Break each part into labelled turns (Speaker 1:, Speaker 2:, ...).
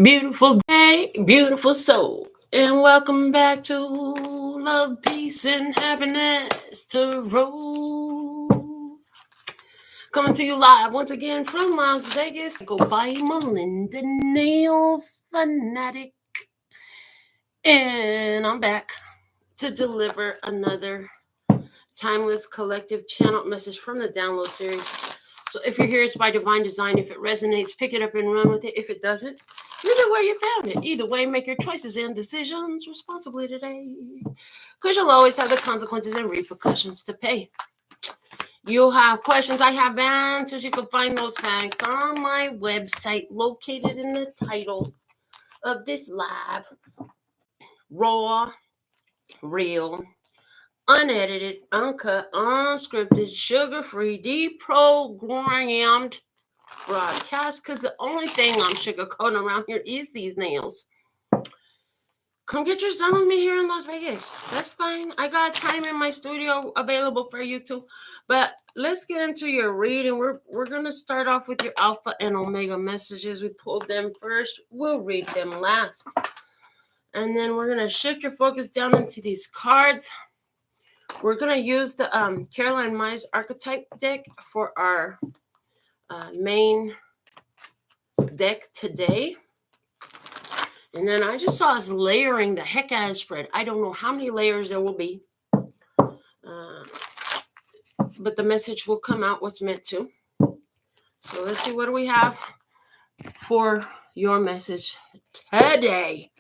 Speaker 1: Beautiful day, beautiful soul, and welcome back to Love, Peace, and Happiness Tarot. Coming to you live once again from Las Vegas. Go by Melinda NailFanatic, and I'm back to deliver another timeless collective channeled message from the download series. So if you're here, it's by divine design. If it resonates, pick it up and run with it. If it doesn't, leave it where you found it. Either way, make your choices and decisions responsibly today, because you'll always have the consequences and repercussions to pay. You'll have questions, I have answers. You can find those facts on my website located in the title of this live. Raw, real, unedited, uncut, unscripted, sugar-free, deprogrammed broadcast, because the only thing I'm sugarcoating around here is these nails. Come get yours done with me here in Las Vegas. That's fine. I got time in my studio available for you too. But let's get into your reading. We're going to start off with your Alpha and Omega messages. We pulled them first. We'll read them last. And then we're going to shift your focus down into these cards. We're going to use the Caroline Myers archetype deck for our main deck today. And then I just saw us layering the heck out of the spread. I don't know how many layers there will be. But the message will come out what's meant to. So let's see, what do we have for your message today?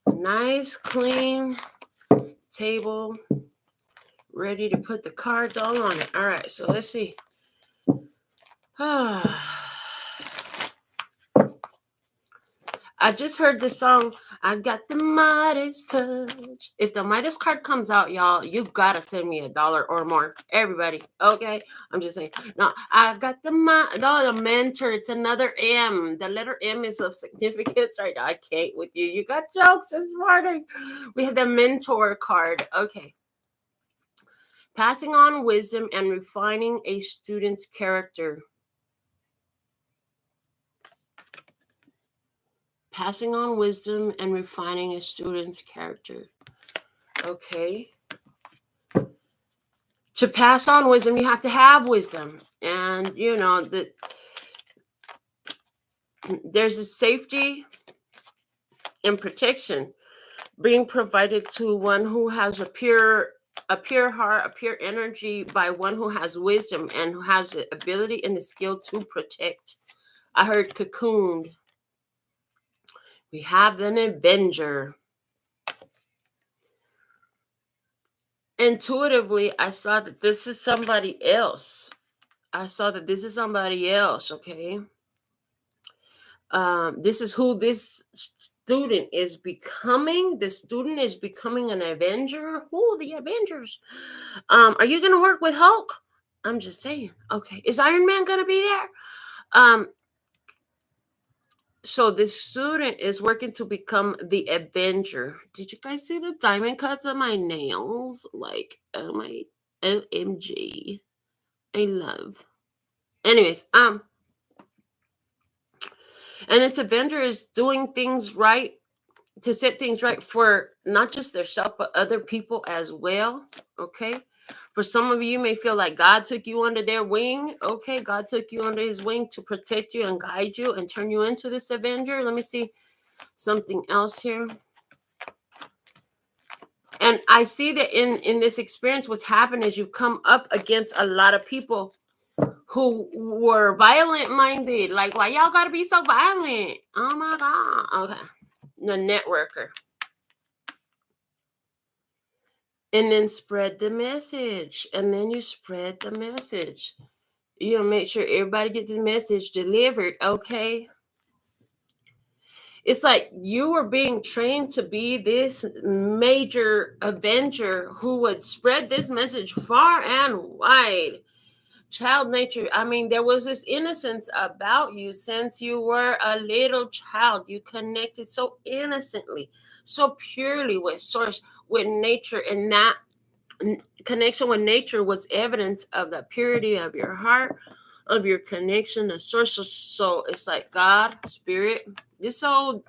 Speaker 1: A nice, clean table, ready to put the cards all on it. All right, so let's see. I just heard the song, I got the Midas touch. If the Midas card comes out, y'all, you gotta send me $1 or more. Everybody, okay? I'm just saying. No, I got the mentor. It's another M. The letter M is of significance right now. I can't with you. You got jokes this morning. We have the mentor card. Okay. Passing on wisdom and refining a student's character. Passing on wisdom and refining a student's character. Okay. To pass on wisdom, you have to have wisdom. And, you know, there's a safety and protection being provided to one who has a pure heart, a pure energy, by one who has wisdom and who has the ability and the skill to protect. I heard cocooned. We have an Avenger. Intuitively, I saw that this is somebody else. Okay? This is who this student is becoming. The student is becoming an Avenger. Who? The Avengers. Are you going to work with Hulk? I'm just saying. Okay. Is Iron Man going to be there? So this student is working to become the Avenger. Did you guys see the diamond cuts on my nails? Like, oh my, OMG. I love. Anyways, and this Avenger is doing things right, to set things right for not just themselves, but other people as well. Okay. For some of you may feel like God took you under their wing. Okay, God took you under his wing to protect you and guide you and turn you into this Avenger. Let me see something else here. And I see that in this experience, what's happened is you come up against a lot of people who were violent-minded. Like, why y'all got to be so violent? Oh, my God. Okay. The networker. And then spread the message. And then you spread the message. You make sure everybody gets the message delivered, okay? It's like you were being trained to be this major Avenger who would spread this message far and wide. Child nature. I mean, there was this innocence about you since you were a little child. You connected so innocently, so purely with source, with nature, and that connection with nature was evidence of the purity of your heart, of your connection to source. So it's like God, spirit. This old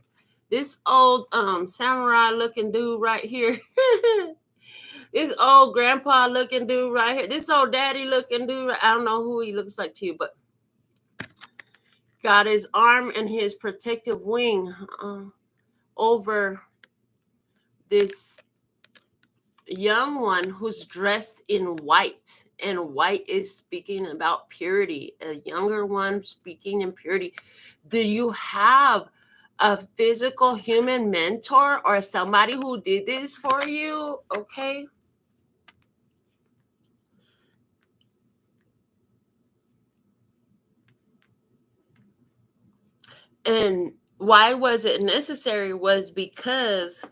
Speaker 1: samurai looking dude right here. This old grandpa looking dude right here. This old daddy looking dude. I don't know who he looks like to you, but got his arm and his protective wing over this young one who's dressed in white. And white is speaking about purity. A younger one speaking in purity. Do you have a physical human mentor or somebody who did this for you? Okay. And why was it necessary was because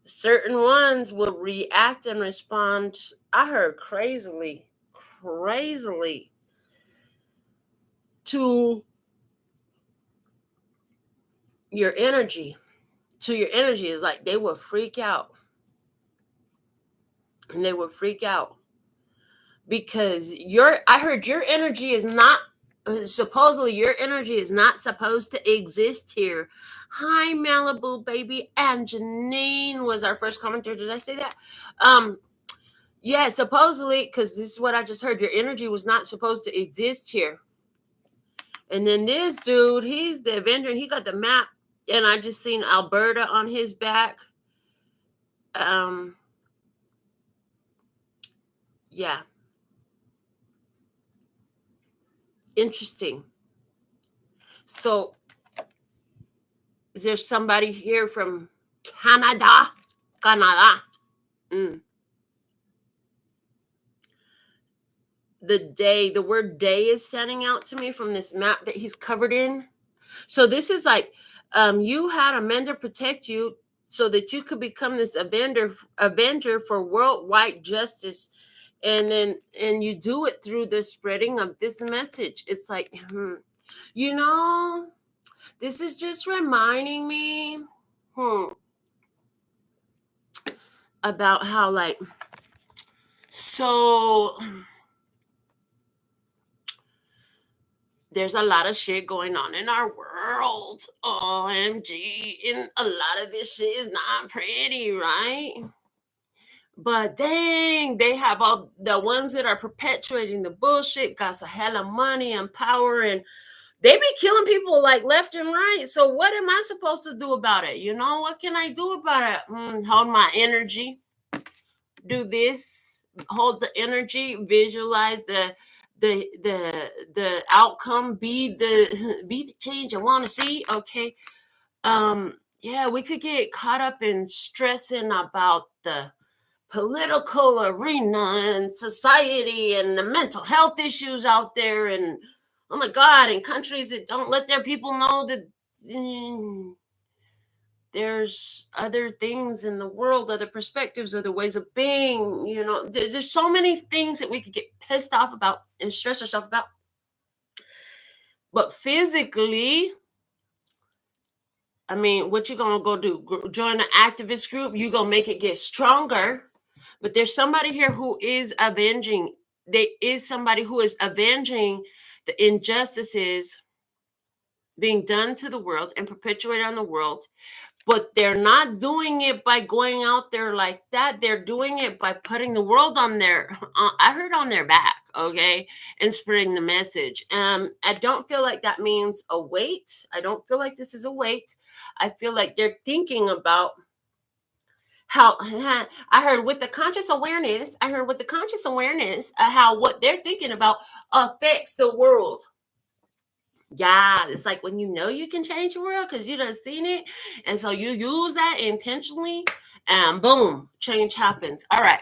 Speaker 1: certain ones will react and respond, I heard crazily to your energy. To your energy is like they will freak out. And they will freak out because I heard your energy is not supposedly your energy is not supposed to exist here. Hi, Malibu baby. And Janine was our first commenter. Did I say that? Yeah, supposedly, because this is what I just heard. Your energy was not supposed to exist here. And then this dude, he's the Avenger. He got the map. And I just seen Alberta on his back. Yeah. Interesting. So, is there somebody here from Canada? The word day is standing out to me from this map that he's covered in. So this is like you had a mentor protect you so that you could become this avenger for worldwide justice. And you do it through the spreading of this message. It's like, this is just reminding me about how, like, so there's a lot of shit going on in our world. OMG. And a lot of this shit is not pretty, right? But dang, they have all the ones that are perpetuating the bullshit, got a hell of money and power, and they be killing people like left and right. So what am I supposed to do about it? What can I do about it? Hold my energy. Do this. Hold the energy. Visualize the outcome. Be the change I want to see. Okay. Yeah, we could get caught up in stressing about the political arena and society and the mental health issues out there, and oh my God, in countries that don't let their people know that there's other things in the world, other perspectives, other ways of being. There's so many things that we could get pissed off about and stress ourselves about. But physically, I mean, what you gonna go do? Join an activist group? You gonna make it get stronger? But there's somebody here who is avenging. There is somebody who is avenging the injustices being done to the world and perpetuated on the world. But they're not doing it by going out there like that. They're doing it by putting the world on their, I heard on their back, okay, and spreading the message. I don't feel like that means a weight. I don't feel like this is a weight. I feel like they're thinking about how I heard with the conscious awareness, how what they're thinking about affects the world. Yeah, it's like when you can change the world because you done seen it. And so you use that intentionally and boom, change happens. All right.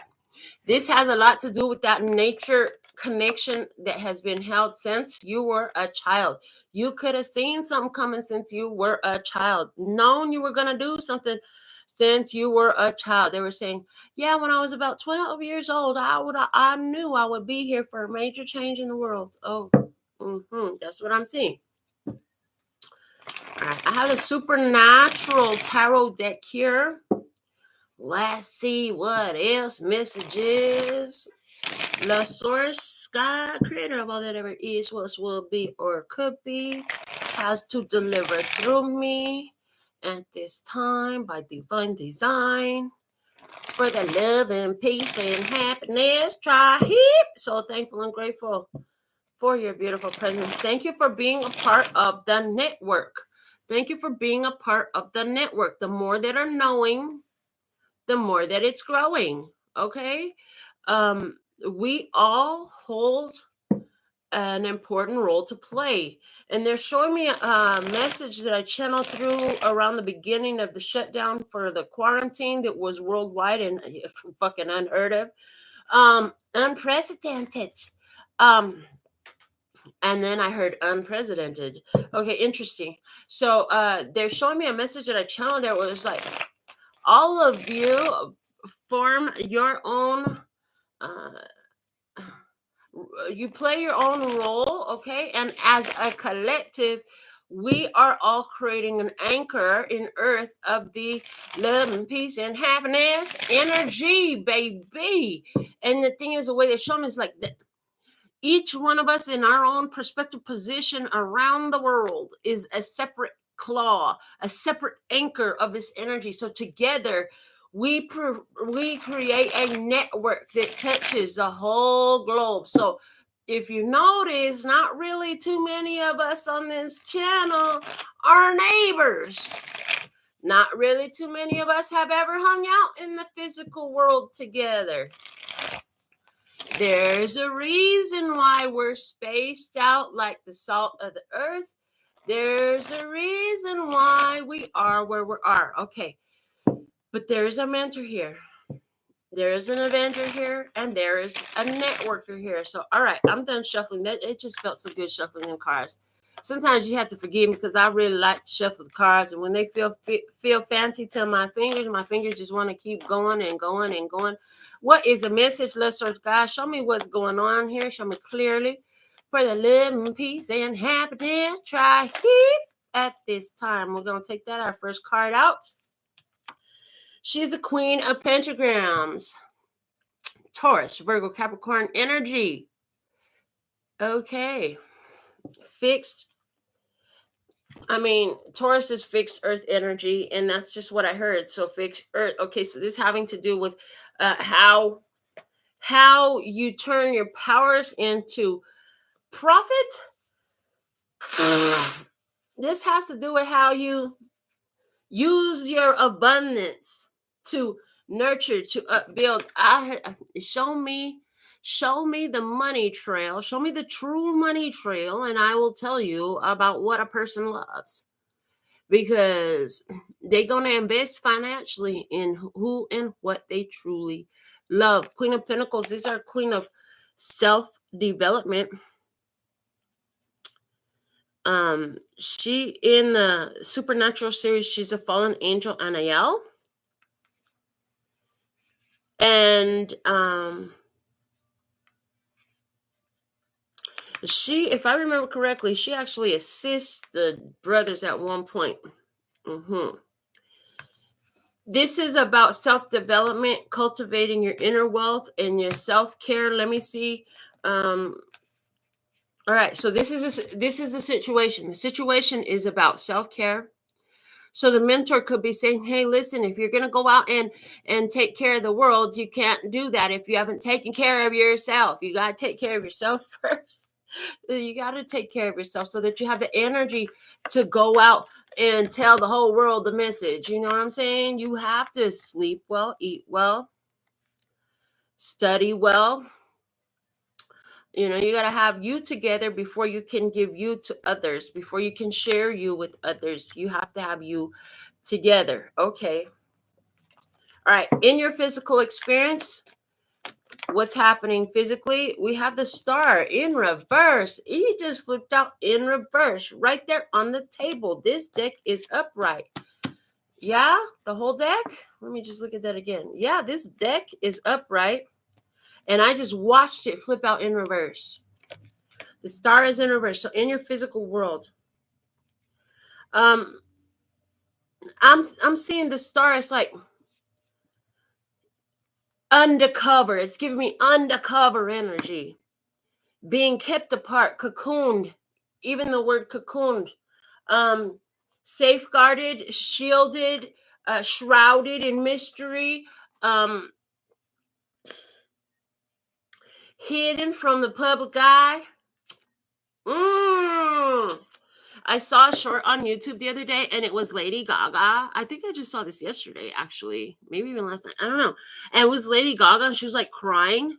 Speaker 1: This has a lot to do with that nature connection that has been held since you were a child. You could have seen something coming since you were a child, known you were going to do something since you were a child. They were saying, yeah, when I was about 12 years old, I knew I would be here for a major change in the world. Oh, that's what I'm seeing. All right, I have a supernatural tarot deck here. Let's see what else messages. The source, God, creator of all that ever is, was, will be, or could be, has to deliver through me at this time by divine design for the love and peace and happiness. Try heap. So thankful and grateful for your beautiful presence. Thank you for being a part of the network. Thank you for being a part of the network. The more that are knowing, the more that it's growing. Okay? We all hold an important role to play. And they're showing me a message that I channeled through around the beginning of the shutdown for the quarantine that was worldwide and fucking unheard of. Unprecedented. And then I heard unprecedented. Okay, interesting. So they're showing me a message that I channeled there where it's like, all of you form your own you play your own role, okay? And as a collective, we are all creating an anchor in earth of the love and peace and happiness energy, baby. And the thing is, the way they show me is like that. Each one of us in our own perspective position around the world is a separate claw, a separate anchor of this energy. So together, we create a network that touches the whole globe. So if you notice, not really too many of us on this channel are neighbors. Not really too many of us have ever hung out in the physical world together. There's a reason why we're spaced out like the salt of the earth. There's a reason why we are where we are. Okay. But there's a mentor here. There is an avenger here, and there is a networker here. So, all right, I'm done shuffling. That it just felt so good shuffling them cards. Sometimes you have to forgive me because I really like to shuffle the cards, and when they feel fancy to my fingers just want to keep going and going and going. What is the message? Let's search God. Show me what's going on here. Show me clearly. For the love and peace and happiness, try heap at this time. We're going to take that, our first card out. She's the Queen of Pentagrams. Taurus, Virgo, Capricorn energy. Okay. Fixed. I mean, Taurus is fixed earth energy, and that's just what I heard. So fixed earth. Okay, so this having to do with how you turn your powers into profit. This has to do with how you use your abundance to nurture, to upbuild. Show me the money trail. Show me the true money trail, and I will tell you about what a person loves. Because they're going to invest financially in who and what they truly love. Queen of Pentacles, these are Queen of self-development. She in the Supernatural series, she's a fallen angel, Anael. And she, if I remember correctly, she actually assists the brothers at one point. This is about self-development, cultivating your inner wealth and your self-care. Let me see. All right, so this is the situation. The situation is about self-care. So the mentor could be saying, hey, listen, if you're going to go out and take care of the world, you can't do that if you haven't taken care of yourself. You got to take care of yourself first. You got to take care of yourself so that you have the energy to go out and tell the whole world the message. You know what I'm saying? You have to sleep well, eat well, study well. You know, you got to have you together before you can give you to others, before you can share you with others. You have to have you together. Okay. All right. In your physical experience, what's happening physically? We have the star in reverse. He just flipped out in reverse right there on the table. This deck is upright. Yeah, the whole deck. Let me just look at that again. Yeah, this deck is upright. And I just watched it flip out in reverse. The star is in reverse. So in your physical world, I'm seeing the star as like undercover. It's giving me undercover energy. Being kept apart, cocooned. Even the word cocooned. Safeguarded, shielded, shrouded in mystery, hidden from the public eye. I saw a short on YouTube the other day, and it was Lady Gaga. I think I just saw this yesterday, actually. Maybe even last night. I don't know. And it was Lady Gaga, and she was like crying.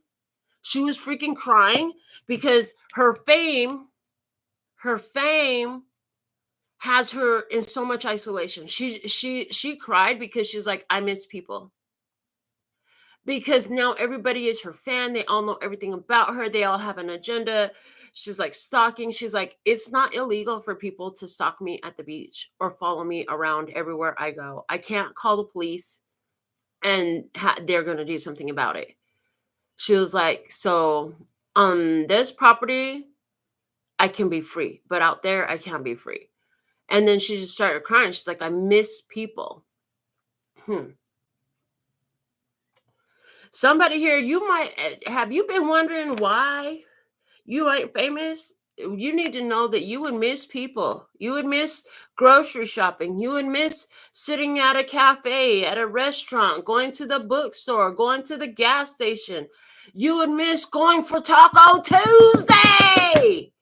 Speaker 1: She was freaking crying because her fame has her in so much isolation. She cried because she's like, I miss people. Because now everybody is her fan. They all know everything about her. They all have an agenda. She's like stalking. She's like, it's not illegal for people to stalk me at the beach or follow me around everywhere I go. I can't call the police and they're going to do something about it. She was like, so on this property, I can be free, but out there, I can't be free. And then she just started crying. She's like, I miss people. Somebody here, have you been wondering why you ain't famous? You need to know that you would miss people. You would miss grocery shopping. You would miss sitting at a cafe, at a restaurant, going to the bookstore, going to the gas station. You would miss going for Taco Tuesday.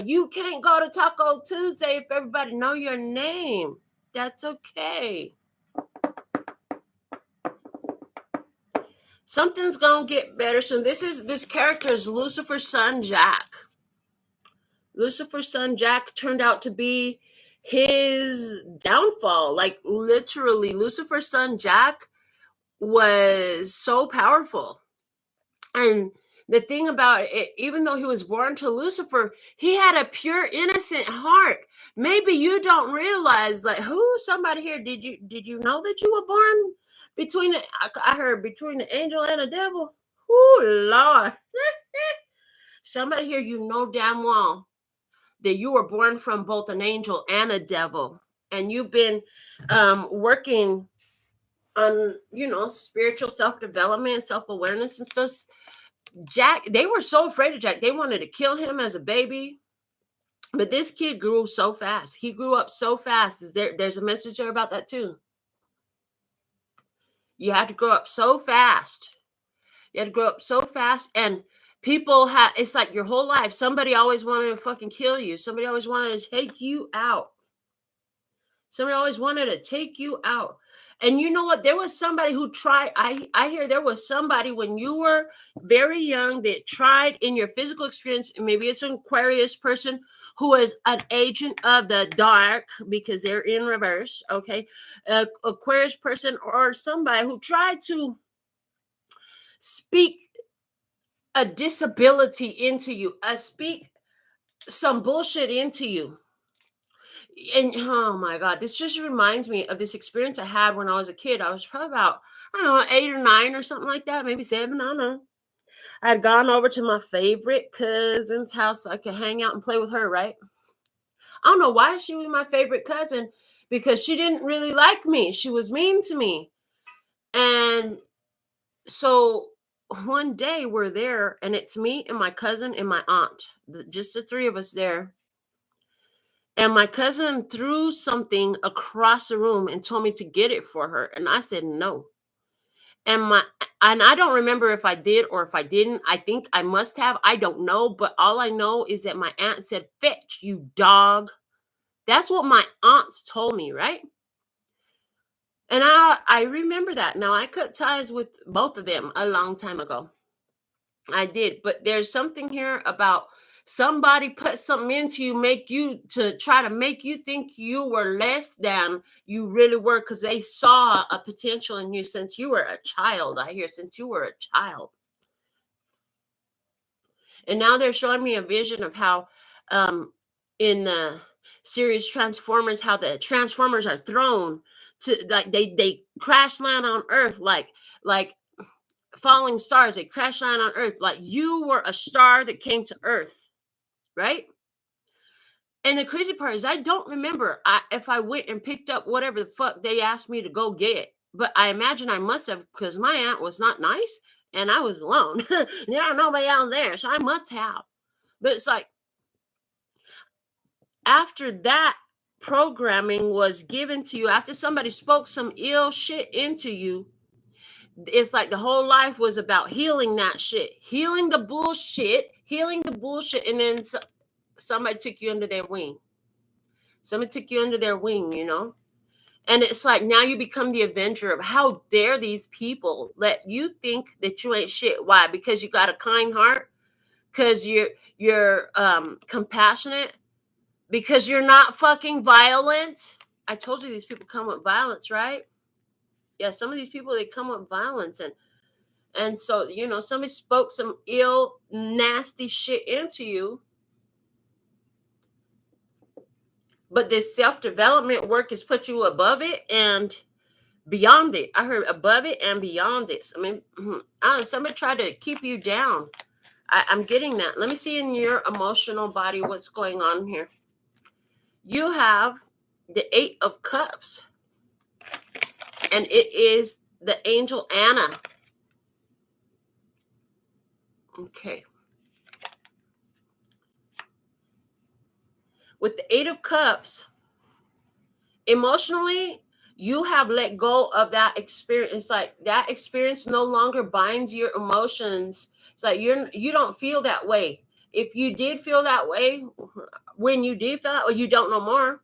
Speaker 1: You can't go to Taco Tuesday if everybody know your name. That's okay. Something's gonna get better soon. This character is Lucifer's son Jack. Lucifer's son Jack turned out to be his downfall. Like literally, Lucifer's son Jack was so powerful. And the thing about it, even though he was born to Lucifer, he had a pure, innocent heart. Maybe you don't realize, like, somebody here, did you know that you were born between I heard between the angel and the devil? Oh, Lord. Somebody here, you know damn well that you were born from both an angel and a devil. And you've been working on, spiritual self-development, self-awareness and stuff. Jack, they were so afraid of Jack. They wanted to kill him as a baby. But this kid grew so fast. He grew up so fast. There's a message there about that too. You had to grow up so fast. And people it's like your whole life, somebody always wanted to fucking kill you. Somebody always wanted to take you out. And you know what? There was somebody who tried. I hear there was somebody when you were very young that tried in your physical experience. Maybe it's an Aquarius person who was an agent of the dark because they're in reverse. Okay. Aquarius person or somebody who tried to speak a disability into you, speak some bullshit into you. And oh my God, this just reminds me of this experience I had when I was a kid. I was probably about, 8 or 9 or something like that, maybe 7, I don't know. I had gone over to my favorite cousin's house so I could hang out and play with her, right? I don't know why she was my favorite cousin, because she didn't really like me. She was mean to me. And so one day we're there, and it's me and my cousin and my aunt, just the three of us there. And my cousin threw something across the room and told me to get it for her. And I said no. And I don't remember if I did or if I didn't. I think I must have. I don't know. But all I know is that my aunt said, "Fetch, you dog." That's what my aunts told me, right? And I remember that. Now, I cut ties with both of them a long time ago. I did. But there's something here about somebody put something into you, to try to make you think you were less than you really were, because they saw a potential in you since you were a child. Since you were a child. And now they're showing me a vision of how in the series Transformers, how the Transformers are thrown to, like, they crash land on Earth like falling stars. They crash land on Earth like you were a star that came to Earth. Right? And the crazy part is I don't remember if I went and picked up whatever the fuck they asked me to go get, But I imagine I must have, because my aunt was not nice and I was alone. Nobody else there. So I must have. But it's like, after that programming was given to you, after somebody spoke some ill shit into you, it's like the whole life was about healing that shit, healing the bullshit, and then somebody took you under their wing. Somebody took you under their wing, And it's like now you become the avenger of how dare these people let you think that you ain't shit. Why? Because you got a kind heart, because you're compassionate, because you're not fucking violent. I told you these people come with violence, right? Yeah, some of these people, they come with violence, and so somebody spoke some ill, nasty shit into you. But this self-development work has put you above it and beyond it. I heard above it and beyond it. I mean, somebody tried to keep you down. I'm getting that. Let me see in your emotional body what's going on here. You have the 8 of Cups, and it is the angel Anna. Okay. With the 8 of Cups, emotionally, you have let go of that experience. It's like that experience no longer binds your emotions. It's like you don't feel that way. If you did feel that way, when you did feel that way, you don't no more.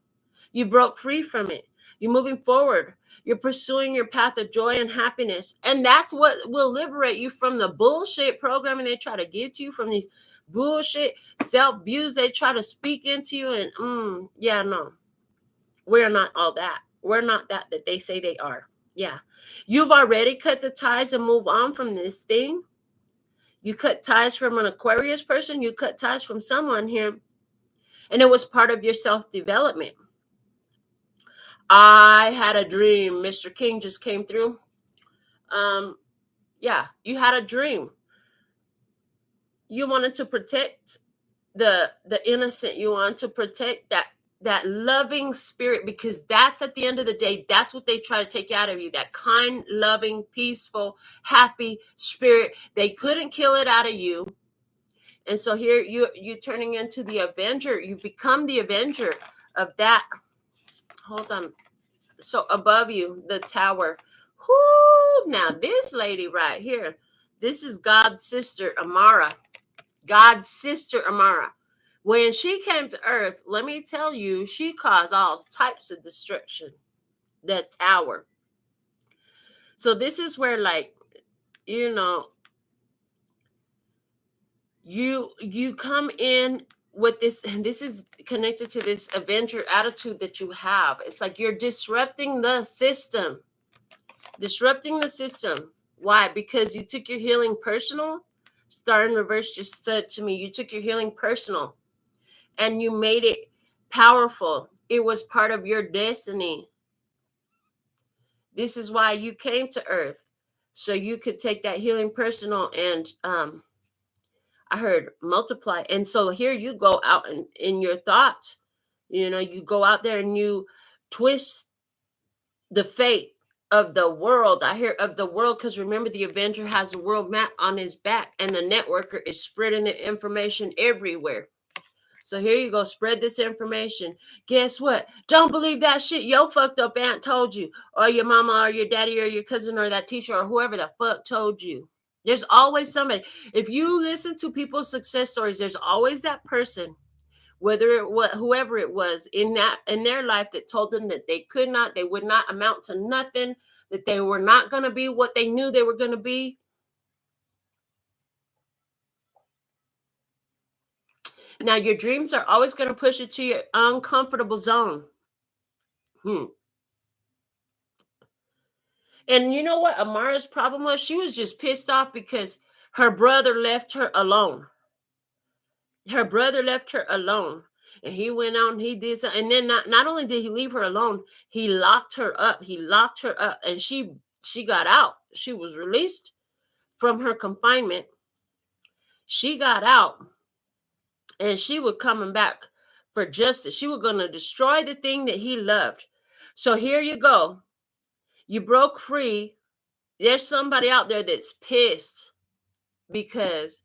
Speaker 1: You broke free from it. You're moving forward. You're pursuing your path of joy and happiness. And that's what will liberate you from the bullshit programming they try to get to you, from these bullshit self-views they try to speak into you. And no. We're not all that. We're not that they say they are. Yeah. You've already cut the ties and move on from this thing. You cut ties from an Aquarius person. You cut ties from someone here. And it was part of your self-development. I had a dream. Mr. King just came through. Yeah, you had a dream. You wanted to protect the innocent. You want to protect that loving spirit, because that's, at the end of the day, that's what they try to take out of you. That kind, loving, peaceful, happy spirit. They couldn't kill it out of you. And so here you're turning into the avenger. You become the avenger of that. Hold on. So above you, the Tower. Whoo! Now this lady right here, this is God's sister, Amara. God's sister, Amara. When she came to Earth, let me tell you, she caused all types of destruction. The Tower. So this is where, like, you come in with this, and this is connected to this avenger attitude that you have. It's like you're disrupting the system. Disrupting the system. Why? Because you took your healing personal. Star in Reverse just said to me, you took your healing personal and you made it powerful. It was part of your destiny. This is why you came to Earth, so you could take that healing personal and I heard multiply. And so here you go out in your thoughts. You go out there and you twist the fate of the world. I hear of the world, because remember, the Avenger has the world map on his back, and the networker is spreading the information everywhere. So here you go, spread this information. Guess what? Don't believe that shit your fucked up aunt told you, or your mama, or your daddy, or your cousin, or that teacher, or whoever the fuck told you. There's always somebody. If you listen to people's success stories, there's always that person, whoever it was in their life, that told them that they would not amount to nothing, that they were not going to be what they knew they were going to be. Now, your dreams are always going to push you to your uncomfortable zone. And you know what Amara's problem was? She was just pissed off because her brother left her alone. Her brother left her alone. And he went out and he did something. And then not only did he leave her alone, he locked her up. And she got out. She was released from her confinement. She got out. And she was coming back for justice. She was going to destroy the thing that he loved. So here you go. You broke free. There's somebody out there that's pissed because,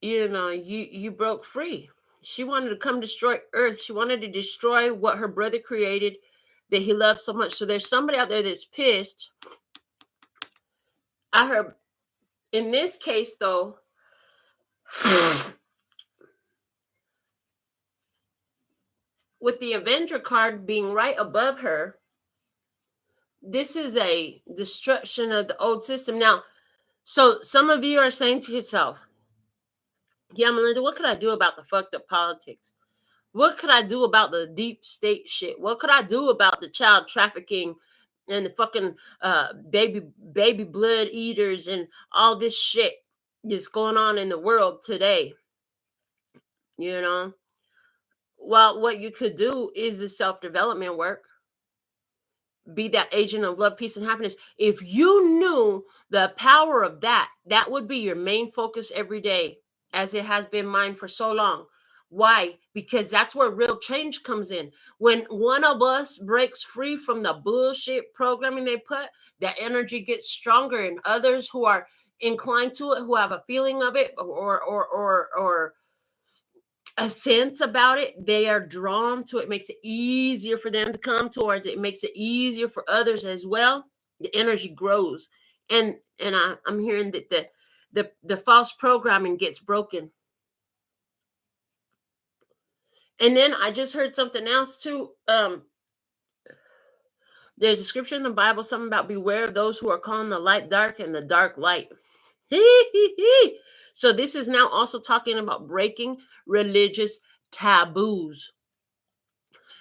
Speaker 1: you broke free. She wanted to come destroy Earth. She wanted to destroy what her brother created that he loved so much. So there's somebody out there that's pissed. I heard, in this case, though, with the Avenger card being right above her, this is a destruction of the old system. Now, so some of you are saying to yourself, yeah, Melinda, what could I do about the fucked up politics? What could I do about the deep state shit? What could I do about the child trafficking and the fucking baby blood eaters and all this shit that's going on in the world today? Well, what you could do is the self-development work. Be that agent of love, peace, and happiness. If you knew the power of that, that would be your main focus every day, as it has been mine for so long. Why? Because that's where real change comes in. When one of us breaks free from the bullshit programming they put, that energy gets stronger, and others who are inclined to it, who have a feeling of it, or a sense about it, they are drawn to it. Makes it easier for them to come towards it. It makes it easier for others as well. The energy grows, and I'm hearing that the false programming gets broken. And then I just heard something else too. There's a scripture in the Bible, something about beware of those who are calling the light dark and the dark light. So this is now also talking about breaking religious taboos.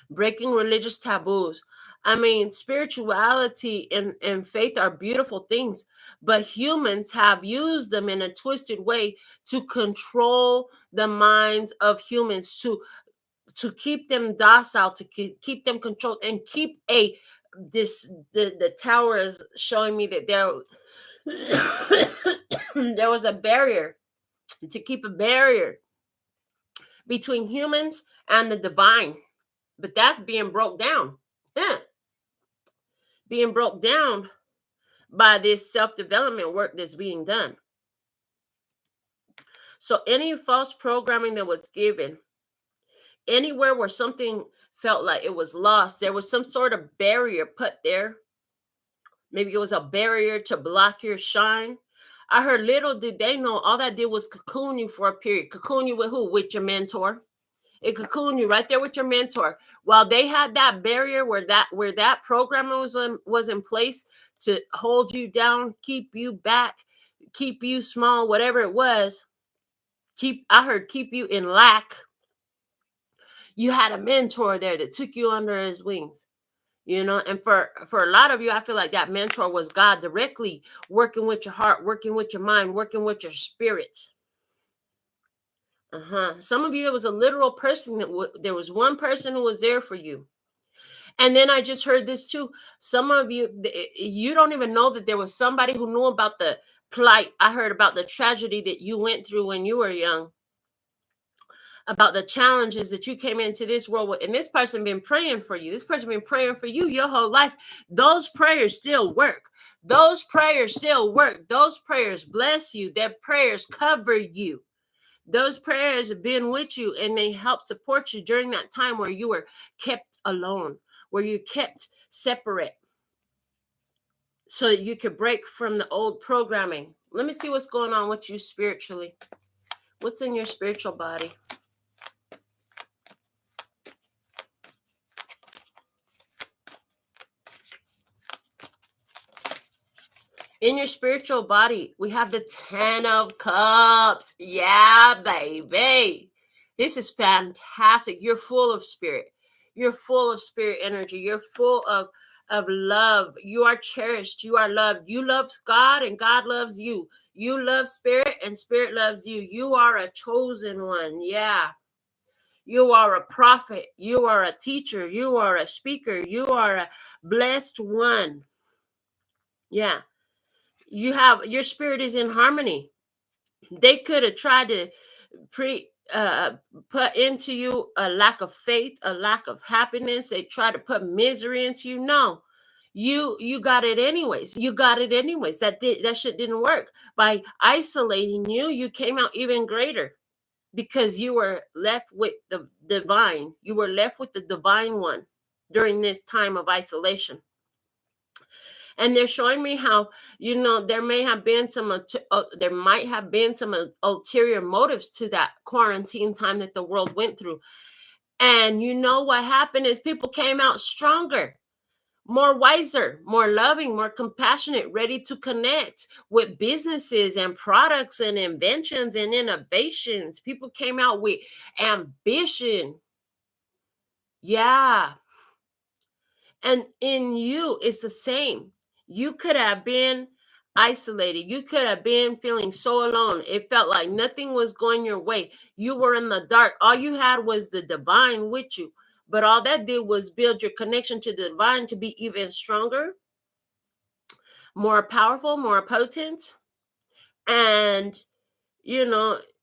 Speaker 1: Breaking religious taboos. I mean, spirituality and faith are beautiful things, but humans have used them in a twisted way to control the minds of humans, to keep them docile, to keep them controlled, and keep the tower is showing me that there was a barrier, to keep a barrier between humans and the divine. But that's being broke down. Yeah. Being broke down by this self-development work that's being done. So any false programming that was given, anywhere where something felt like it was lost, there was some sort of barrier put there. Maybe it was a barrier to block your shine. I heard, little did they know, all that did was cocoon you for a period. Cocoon you with who? With your mentor. It cocooned you right there with your mentor. While they had that barrier where that program was in place to hold you down, keep you back, keep you small, whatever it was, keep you in lack. You had a mentor there that took you under his wings. And for a lot of you, I feel like that mentor was God directly working with your heart, working with your mind, working with your spirit. Some of you, it was a literal person there was one person who was there for you. And then I just heard this too. Some of you, you don't even know that there was somebody who knew about the plight. I heard about the tragedy that you went through when you were young, about the challenges that you came into this world with. And this person been praying for you. This person been praying for you your whole life. Those prayers still work. Those prayers still work. Those prayers bless you. Their prayers cover you. Those prayers have been with you, and they help support you during that time where you were kept alone, where you kept separate, so that you could break from the old programming. Let me see what's going on with you spiritually. What's in your spiritual body? In your spiritual body, we have the 10 of Cups. Yeah, baby. This is fantastic. You're full of spirit. You're full of spirit energy. You're full of love. You are cherished. You are loved. You love God, and God loves you. You love spirit, and spirit loves you. You are a chosen one. Yeah. You are a prophet. You are a teacher. You are a speaker. You are a blessed one. Yeah. Your spirit is in harmony. They could have tried to uh, put into you a lack of faith, a lack of happiness. They try to put misery into you. No, you got it anyways. You got it anyways. That shit didn't work. By isolating you, you came out even greater because you were left with the divine. You were left with the divine one during this time of isolation. And they're showing me how, there may have been there might have been some ulterior motives to that quarantine time that the world went through. And what happened is people came out stronger, more wiser, more loving, more compassionate, ready to connect with businesses and products and inventions and innovations. People came out with ambition. Yeah. And in you, it's the same. You could have been isolated. You could have been feeling so alone. It felt like nothing was going your way. You were in the dark. All you had was the divine with you. But all that did was build your connection to the divine to be even stronger, more powerful, more potent. And,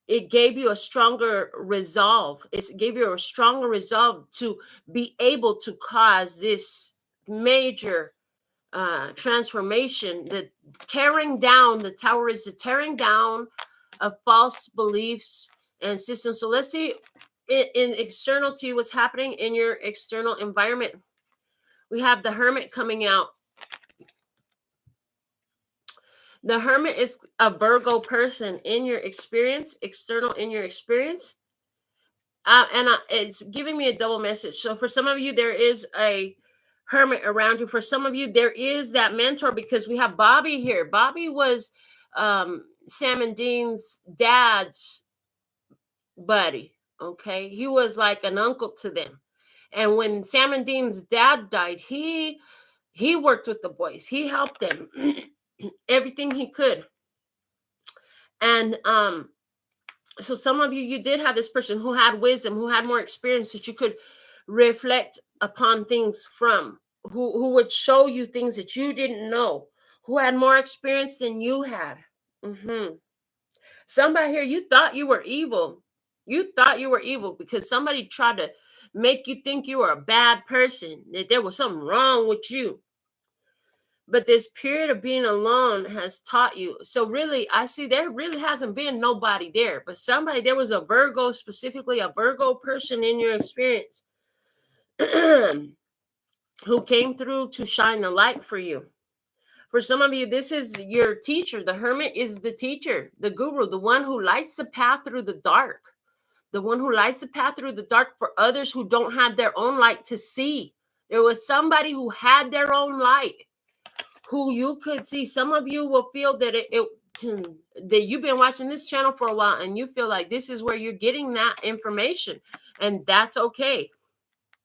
Speaker 1: it gave you a stronger resolve. It gave you a stronger resolve to be able to cause this major transformation. The tearing down, the tower is the tearing down of false beliefs and systems. So let's see in external to you what's happening in your external environment. We have the Hermit coming out. The Hermit is a Virgo person in your experience, external in your experience. It's giving me a double message. So for some of you, there is a Hermit around you. For some of you, there is that mentor, because we have Bobby here. Bobby was Sam and Dean's dad's buddy. Okay. He was like an uncle to them. And when Sam and Dean's dad died, he worked with the boys. He helped them everything he could. And so some of you did have this person who had wisdom, who had more experience that you could reflect upon things from, who would show you things that you didn't know, who had more experience than you had. Somebody here, you thought you were evil. You thought you were evil because somebody tried to make you think you were a bad person, that there was something wrong with you. But this period of being alone has taught you. So really, I see there really hasn't been nobody there, but there was a Virgo, specifically a Virgo person in your experience who came through to shine the light for you. For some of you, this is your teacher. The Hermit is the teacher, the guru, the one who lights the path through the dark, the one who lights the path through the dark for others who don't have their own light to see. There was somebody who had their own light, who you could see. Some of you will feel that that you've been watching this channel for a while and you feel like this is where you're getting that information, and that's okay.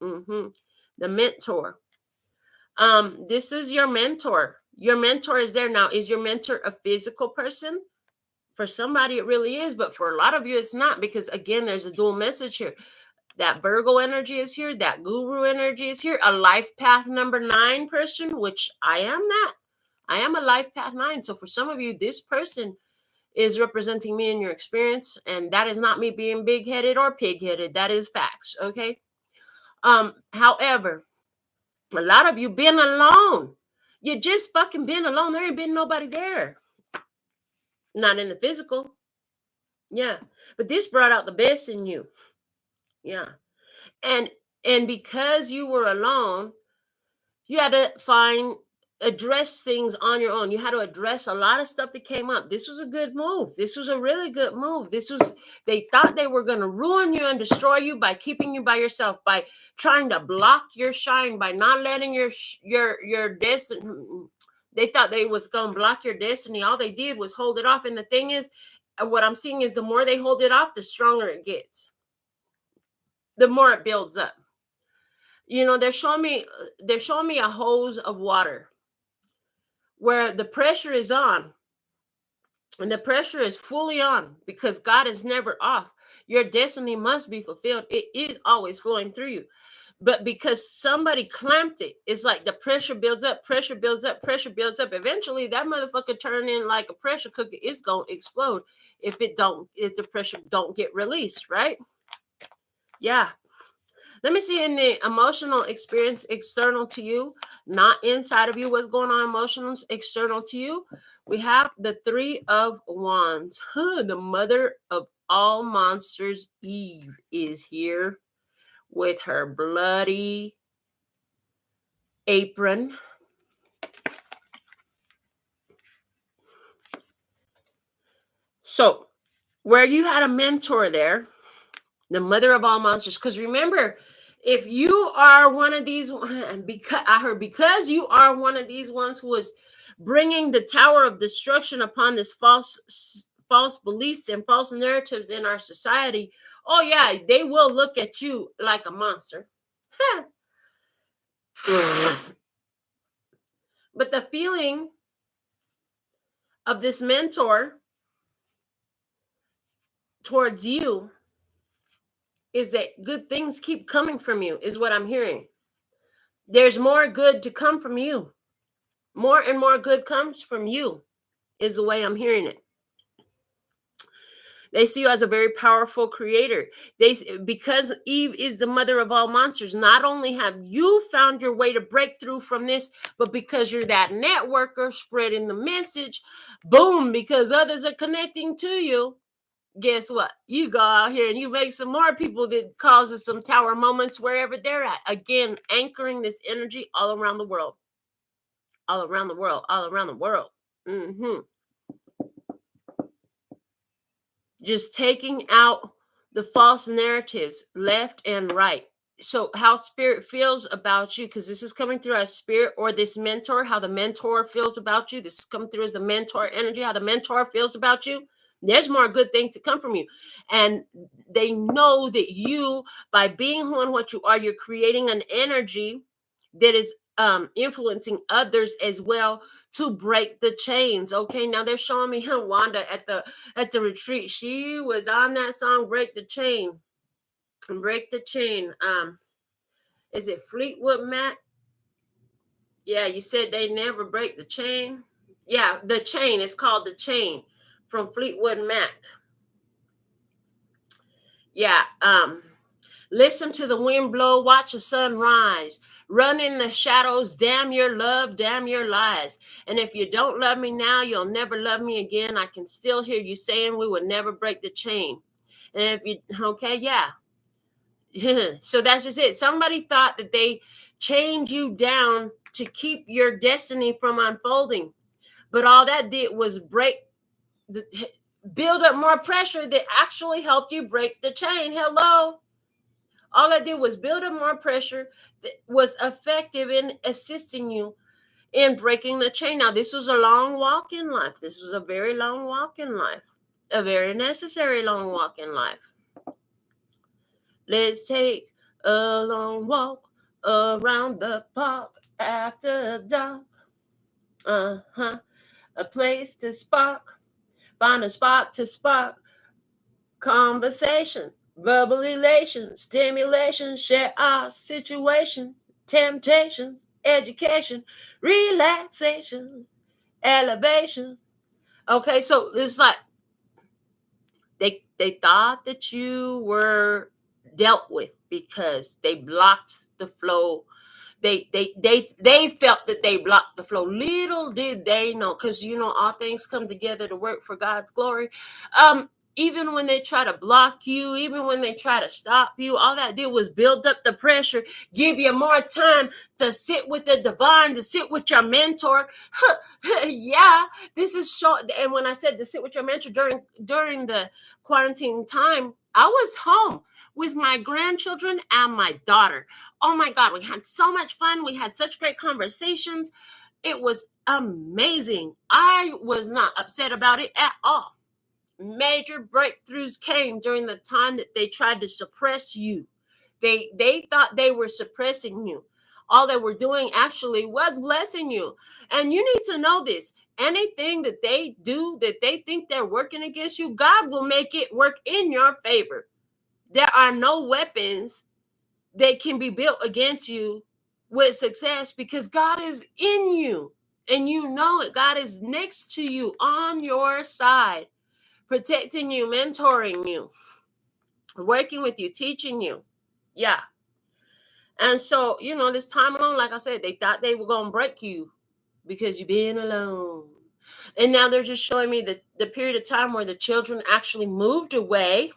Speaker 1: The mentor. This is your mentor. Your mentor is there now. Is your mentor a physical person? For somebody, it really is, but for a lot of you, it's not, because again, there's a dual message here. That Virgo energy is here. That guru energy is here. A life path number 9 person, which I am that. I am a life path 9. So for some of you, this person is representing me in your experience. And that is not me being big-headed or pig-headed. That is facts. Okay. However, a lot of you been alone. You just fucking been alone. There ain't been nobody there. Not in the physical. Yeah. But this brought out the best in you. Yeah. And because you were alone, you had to address things on your own. You had to address a lot of stuff that came up. This was a good move. This was a really good move. They thought they were going to ruin you and destroy you by keeping you by yourself, by trying to block your shine, by not letting your destiny. They thought they was going to block your destiny. All they did was hold it off. And the thing is, what I'm seeing is the more they hold it off, the stronger it gets. The more it builds up. They're showing me a hose of water where the pressure is on, and the pressure is fully on because God is never off. Your destiny must be fulfilled. It is always flowing through you. But because somebody clamped it, it's like the pressure builds up, pressure builds up, pressure builds up. Eventually, that motherfucker turn in like a pressure cooker. It's going to explode. if the pressure don't get released, right? Yeah. Let me see in the emotional experience external to you, not inside of you. What's going on emotional external to you? We have the 3 of Wands. The mother of all monsters, Eve, is here with her bloody apron. So, where you had a mentor there, the mother of all monsters, because remember, if you are one of these, because you are one of these ones who is bringing the tower of destruction upon this false beliefs and false narratives in our society, oh yeah, they will look at you like a monster. But the feeling of this mentor towards you is that good things keep coming from you, is what I'm hearing. There's more good to come from you. More and more good comes from you, is the way I'm hearing it. They see you as a very powerful creator. Because Eve is the mother of all monsters, not only have you found your way to break through from this, but because you're that networker spreading the message, boom, because others are connecting to you, guess what? You go out here and you make some more people that causes some tower moments wherever they're at. Again, anchoring this energy all around the world. All around the world. All around the world. Just taking out the false narratives left and right. So how spirit feels about you, because this is coming through as spirit or this mentor, how the mentor feels about you. This is coming through as the mentor energy, how the mentor feels about you. There's more good things to come from you. And they know that you, by being who and what you are, you're creating an energy that is influencing others as well to break the chains. Okay, now they're showing me Wanda at the retreat. She was on that song, Break the Chain. Break the Chain. Is it Fleetwood Mac? Yeah, you said they never break the chain. Yeah, the chain. It's called The Chain from Fleetwood Mac. Yeah, listen to the wind blow, watch the sun rise. Run in the shadows, damn your love, damn your lies. And if you don't love me now, you'll never love me again. I can still hear you saying we would never break the chain. And if you, okay, yeah. So that's just it. Somebody thought that they chained you down to keep your destiny from unfolding. But all that did was build up more pressure that actually helped you break the chain. Hello. All I did was build up more pressure that was effective in assisting you in breaking the chain. Now, this was a long walk in life. This was a very long walk in life. A very necessary long walk in life. Let's take a long walk around the park after dark. A place to spark. Find a spot to spark conversation. Verbal elation, stimulation, share our situation, temptations, education, relaxation, elevation. Okay, so it's like they thought that you were dealt with because they blocked the flow. They felt that they blocked the flow. Little did they know, because all things come together to work for God's glory. Even when they try to block you, even when they try to stop you, all that did was build up the pressure, give you more time to sit with the divine, to sit with your mentor. Yeah, this is short. And when I said to sit with your mentor during the quarantine time, I was home with my grandchildren and my daughter. Oh my God, we had so much fun. We had such great conversations. It was amazing. I was not upset about it at all. Major breakthroughs came during the time that they tried to suppress you. They thought they were suppressing you. All they were doing actually was blessing you. And you need to know this. Anything that they do that they think they're working against you, God will make it work in your favor. There are no weapons that can be built against you with success, because God is in you and you know it. God is next to you on your side. protecting you, mentoring you, working with you, teaching you. Yeah. And so, this time alone, like I said, they thought they were going to break you because you're being alone. And now they're just showing me the period of time where the children actually moved away.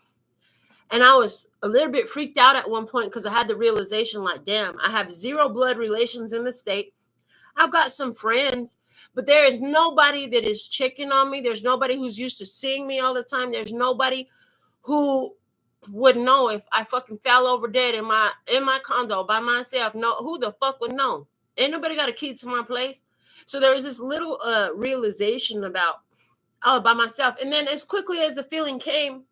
Speaker 1: And I was a little bit freaked out at one point because I had the realization like, damn, I have 0 blood relations in the state. I've got some friends, but there is nobody that is checking on me. There's nobody who's used to seeing me all the time. There's nobody who would know if I fucking fell over dead in my condo by myself. No, who the fuck would know? Ain't nobody got a key to my place. So there was this little realization about, by myself. And then as quickly as the feeling came,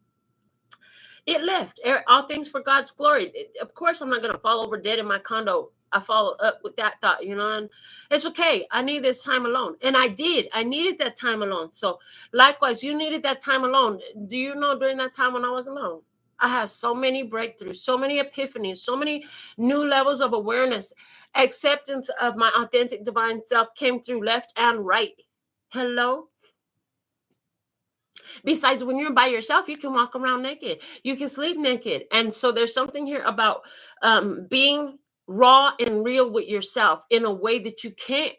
Speaker 1: it left. All things for God's glory. Of course, I'm not going to fall over dead in my condo. I follow up with that thought, and it's okay. I need this time alone. And I did. I needed that time alone. So likewise, you needed that time alone. Do you know during that time when I was alone, I had so many breakthroughs, so many epiphanies, so many new levels of awareness. Acceptance of my authentic divine self came through left and right. Hello? Besides, when you're by yourself, you can walk around naked. You can sleep naked. And so there's something here about being raw and real with yourself in a way that you can't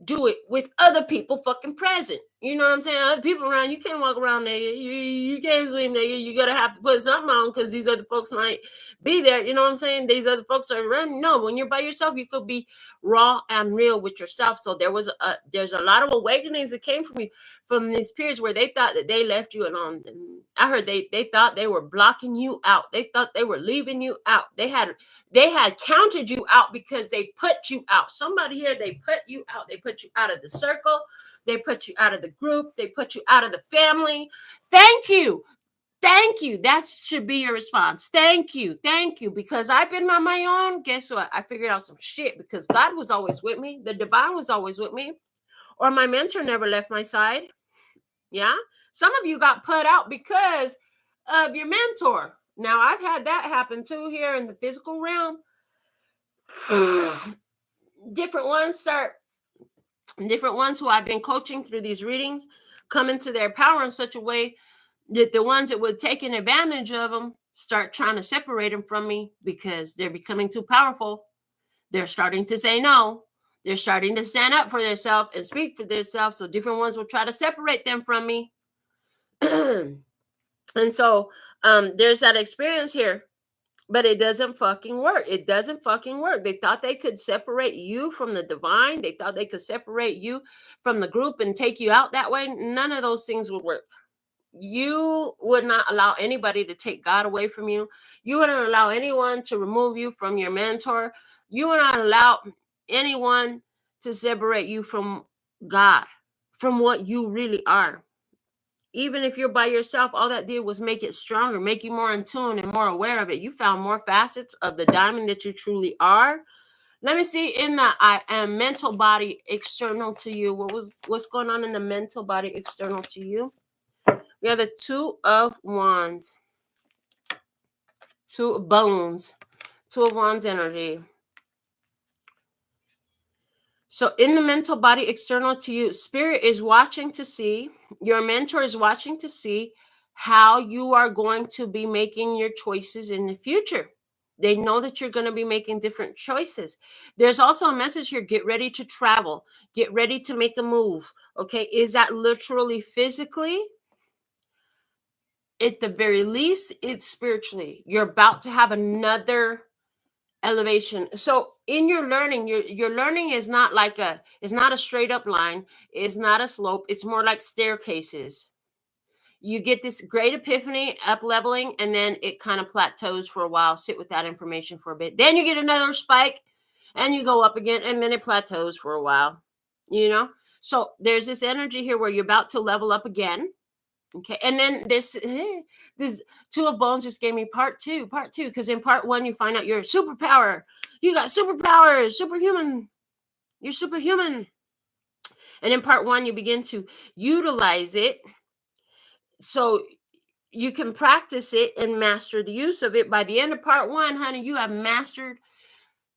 Speaker 1: do it with other people fucking present. You know what I'm saying? Other people around, you can't walk around naked. You can't sleep naked. You gotta have to put something on because these other folks might be there. You know what I'm saying? These other folks are around. No, when you're by yourself, you could be raw and real with yourself. So there's a lot of awakenings that came from you from these periods where they thought that they left you alone. I heard they thought they were blocking you out. They thought they were leaving you out. They had counted you out because they put you out. Somebody here, they put you out. They put you out of the circle. They put you out of the group. They put you out of the family. Thank you. Thank you. That should be your response. Thank you. Thank you. Because I've been on my own. Guess what? I figured out some shit because God was always with me. The divine was always with me. Or my mentor never left my side. Yeah. Some of you got put out because of your mentor. Now, I've had that happen too here in the physical realm. Different ones who I've been coaching through these readings come into their power in such a way that the ones that would take an advantage of them start trying to separate them from me because they're becoming too powerful. They're starting to say no. They're starting to stand up for themselves and speak for themselves. So different ones will try to separate them from me. And so there's that experience here. But it doesn't fucking work. It doesn't fucking work. They thought they could separate you from the divine. They thought they could separate you from the group and take you out that way. None of those things would work. You would not allow anybody to take God away from you. You wouldn't allow anyone to remove you from your mentor. You would not allow anyone to separate you from God, from what you really are. Even if you're by yourself, all that did was make it stronger, make you more in tune and more aware of it. You found more facets of the diamond that you truly are. Let me see in the mental body external to you. What's going on in the mental body external to you? We have the 2 of Wands, 2 of Bones, 2 of Wands energy. So in the mental body external to you, Spirit is watching to see, your mentor is watching to see how you are going to be making your choices in the future. They know that you're going to be making different choices. There's also a message here. Get ready to travel. Get ready to make a move. Okay. Is that literally physically? At the very least, it's spiritually. You're about to have another elevation. So in your learning, your learning is not it's not a straight up line. It's not a slope. It's more like staircases. You get this great epiphany, up leveling, and then it kind of plateaus for a while. Sit with that information for a bit. Then you get another spike and you go up again, and then it plateaus for a while, So there's this energy here where you're about to level up again. Okay, and then this 2 of Bones just gave me part two, because in part 1, you find out your superpower. You got superpowers, superhuman. You're superhuman. And in part 1, you begin to utilize it so you can practice it and master the use of it. By the end of part 1, honey, you have mastered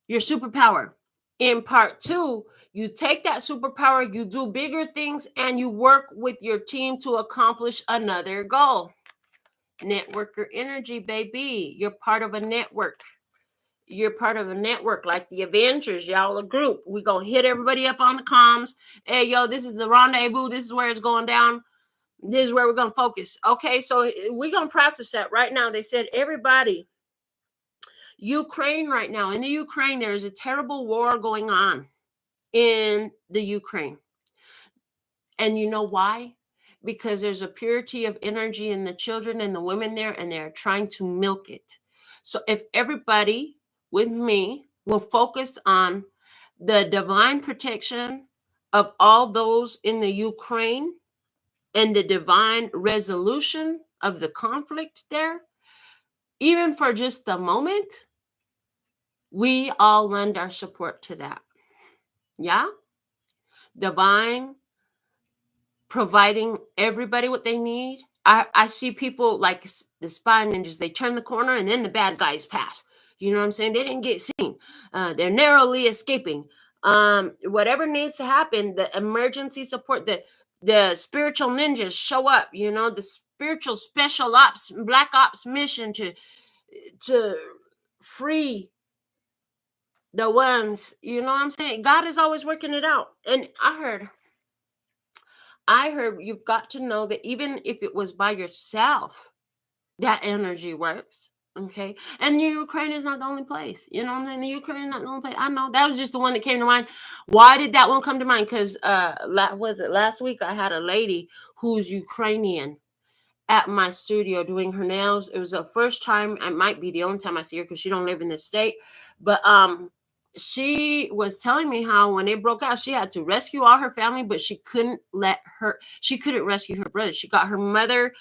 Speaker 1: your superpower. In part 2, You take that superpower, you do bigger things, and you work with your team to accomplish another goal. Networker energy, baby. You're part of a network. You're part of a network like the Avengers. Y'all a group. We're going to hit everybody up on the comms. Hey, yo, this is the rendezvous. This is where it's going down. This is where we're going to focus. Okay, so we're going to practice that right now. They said, everybody, Ukraine right now. In the Ukraine, there is a terrible war going on in the Ukraine. And you know why? Because there's a purity of energy in the children and the women there, and they're trying to milk it. So if everybody with me will focus on the divine protection of all those in the Ukraine and the divine resolution of the conflict there, even for just a moment, we all lend our support to that. Yeah? Divine providing everybody what they need. I see people like the spy ninjas. They turn the corner and then the bad guys pass. You know what I'm saying? They didn't get seen. They're narrowly escaping. Whatever needs to happen, the emergency support, the spiritual ninjas show up. You know, the spiritual special ops, black ops mission to free the ones. You know what I'm saying? God is always working it out. And I heard you've got to know that even if it was by yourself, that energy works. Okay. And the Ukraine is not the only place. You know what I'm saying? The Ukraine is not the only place. I know that was just the one that came to mind. Why did that one come to mind? Because was it last week? I had a lady who's Ukrainian at my studio doing her nails. It was the first time, it might be the only time I see her because she don't live in this state. But she was telling me how when it broke out, she had to rescue all her family, but she couldn't rescue her brother. She got her mother,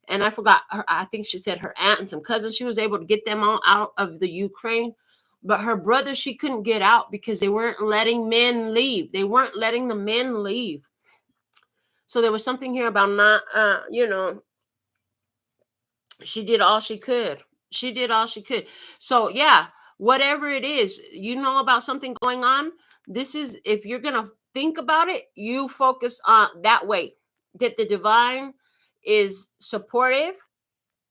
Speaker 1: and I forgot her, I think she said her aunt and some cousins. She was able to get them all out of the Ukraine. But her brother, she couldn't get out because they weren't letting men leave. They weren't letting the men leave. So there was something here about not, she did all she could. She did all she could. So yeah, whatever it is, you know about something going on. This is, if you're going to think about it, you focus on that way, that the divine is supportive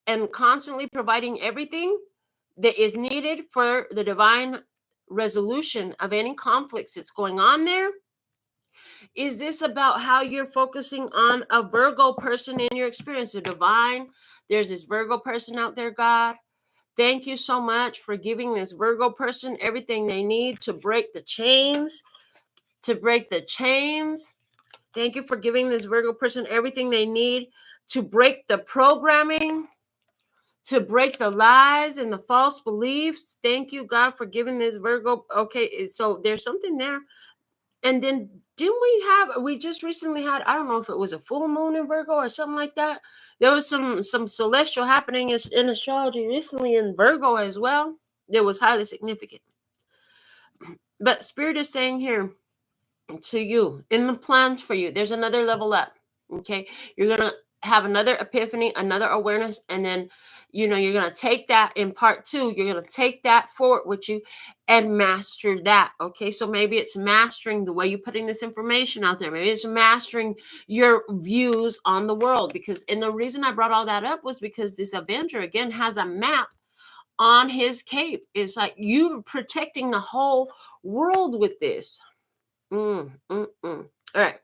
Speaker 1: and constantly providing everything that is needed for the divine resolution of any conflicts that's going on there. Is this about how you're focusing on a Virgo person in your experience, the divine? There's this Virgo person out there, God. Thank you so much for giving this Virgo person everything they need to break the chains. Thank you for giving this Virgo person everything they need to break the programming, to break the lies and the false beliefs. Thank you, God, for giving this Virgo. Okay, so there's something there. And then we just recently had, I don't know if it was a full moon in Virgo or something like that. There was some celestial happening in astrology recently in Virgo as well. That was highly significant. But Spirit is saying here to you, in the plans for you, there's another level up. Okay. You're going to have another epiphany, another awareness, and then you're going to take that in part 2. You're going to take that forward with you and master that. Okay. So maybe it's mastering the way you're putting this information out there. Maybe it's mastering your views on the world, and the reason I brought all that up was because this Avenger again has a map on his cape. It's like you protecting the whole world with this. All right.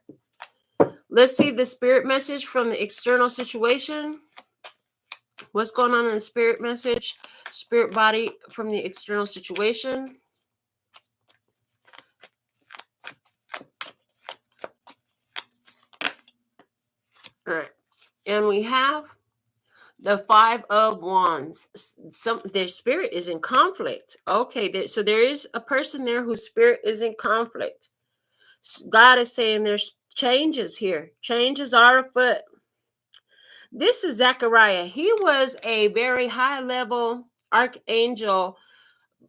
Speaker 1: Let's see the spirit message from the external situation. What's going on in the spirit message, spirit body from the external situation? All right. And we have the 5 of Wands. Their spirit is in conflict. Okay. So there is a person there whose spirit is in conflict. God is saying there's changes here. Changes are afoot. This is Zechariah. He was a very high-level archangel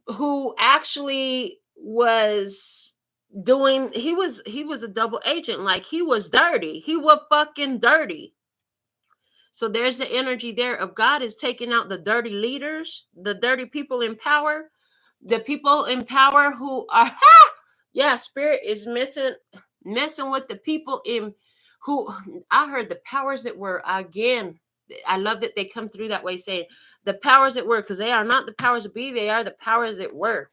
Speaker 1: who actually was doing, he was a double agent. Like, he was dirty. He was fucking dirty. So there's the energy there of God is taking out the dirty leaders, the dirty people in power, the people in power who are Yeah, spirit is messing with the people in who I heard the powers that were again. I love that they come through that way, saying the powers that were, because they are not the powers that be, they are the powers that were.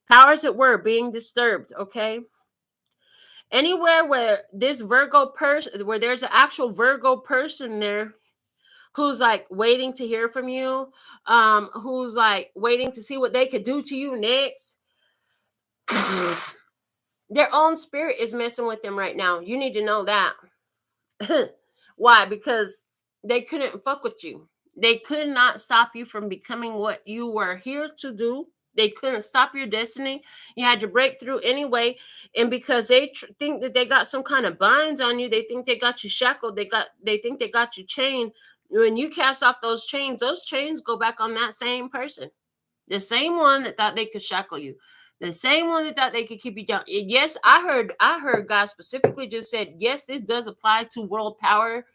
Speaker 1: Powers that were being disturbed, okay? Anywhere where this Virgo person, where there's an actual Virgo person there who's like waiting to hear from you, who's like waiting to see what they could do to you next. Their own spirit is messing with them right now. You need to know that. Why? Because they couldn't fuck with you. They could not stop you from becoming what you were here to do. They couldn't stop your destiny. You had to break through anyway. And because they think that they got some kind of binds on you, they think they got you shackled. They think they got you chained. When you cast off those chains go back on that same person. The same one that thought they could shackle you. The same one that thought they could keep you down. Yes, I heard God specifically just said, yes, this does apply to world power,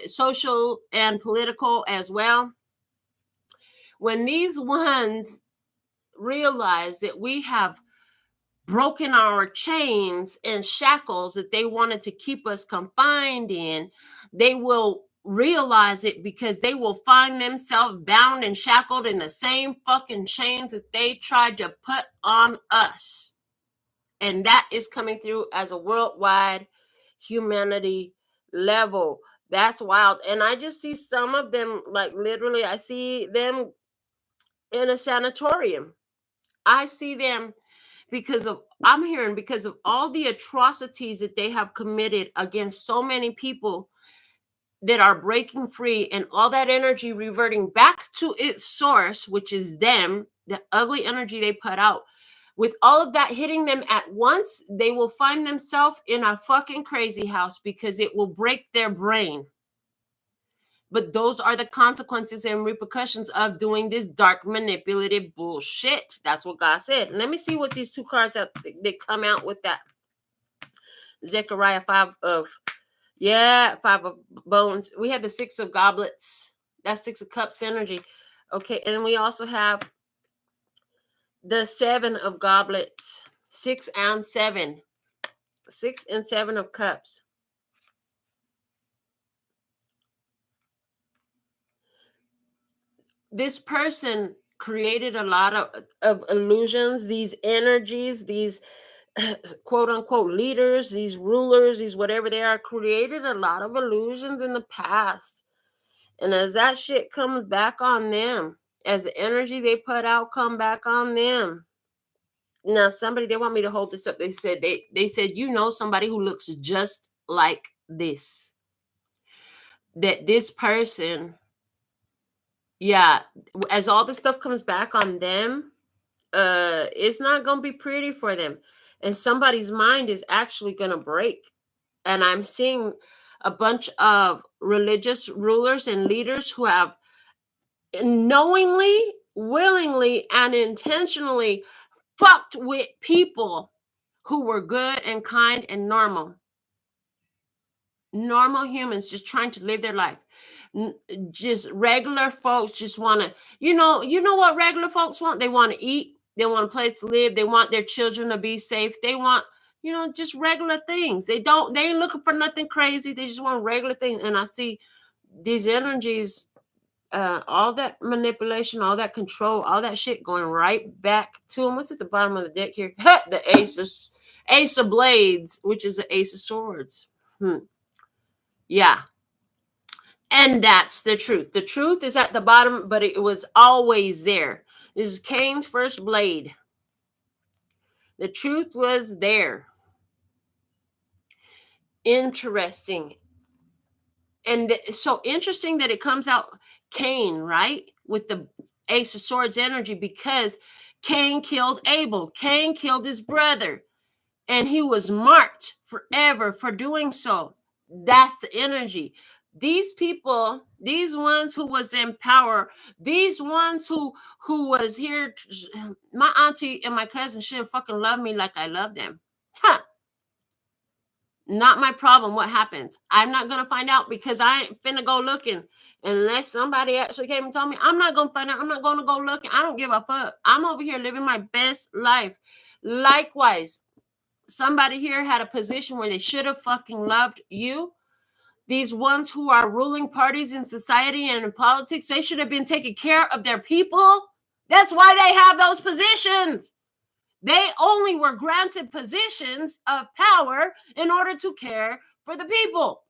Speaker 1: social and political as well. When these ones realize that we have broken our chains and shackles that they wanted to keep us confined in, they will realize it, because they will find themselves bound and shackled in the same fucking chains that they tried to put on us. And that is coming through as a worldwide humanity level. That's wild. And I just see some of them, like literally, I see them in a sanatorium. I see them because of all the atrocities that they have committed against so many people that are breaking free, and all that energy reverting back to its source, which is them, the ugly energy they put out. With all of that hitting them at once, they will find themselves in a fucking crazy house, because it will break their brain. But those are the consequences and repercussions of doing this dark manipulative bullshit. That's what God said. Let me see what these two cards are, they come out with that. Zechariah 5 of bones. We have the 6 of goblets. That's 6 of cups energy. Okay, and we also have the 7 of goblets. 6 and 7. 6 and 7 of cups. This person created a lot of illusions, these energies, these quote unquote leaders, these rulers, these whatever they are, created a lot of illusions in the past. And as that shit comes back on them, as the energy they put out come back on them. Now, they want me to hold this up. They said, you know, somebody who looks just like this. That this person, yeah, as all this stuff comes back on them, it's not going to be pretty for them. And somebody's mind is actually going to break. And I'm seeing a bunch of religious rulers and leaders who have knowingly, willingly, and intentionally fucked with people who were good and kind and normal humans, just trying to live their life. Just regular folks just want to, you know what regular folks want? They want to eat, they want a place to live, they want their children to be safe, they want, just regular things. They ain't looking for nothing crazy, they just want regular things. And I see these energies, all that manipulation, all that control, all that shit going right back to them. What's at the bottom of the deck here? The ace of blades, which is the ace of swords. Yeah. And that's the truth. The truth is at the bottom, but it was always there. This is Cain's first blade. The truth was there. Interesting. And so interesting that it comes out Cain, right? With the Ace of Swords energy, because Cain killed Abel. Cain killed his brother. And he was marked forever for doing so. That's the energy. These people, these ones who was in power, these ones who was here, my auntie and my cousin shouldn't fucking love me like I love them. Huh. Not my problem what happens. I'm not going to find out because I ain't finna go looking. Unless somebody actually came and told me, I'm not going to find out. I'm not going to go looking. I don't give a fuck. I'm over here living my best life. Likewise, somebody here had a position where they should have fucking loved you. These ones who are ruling parties in society and in politics, they should have been taking care of their people. That's why they have those positions. They only were granted positions of power in order to care for the people.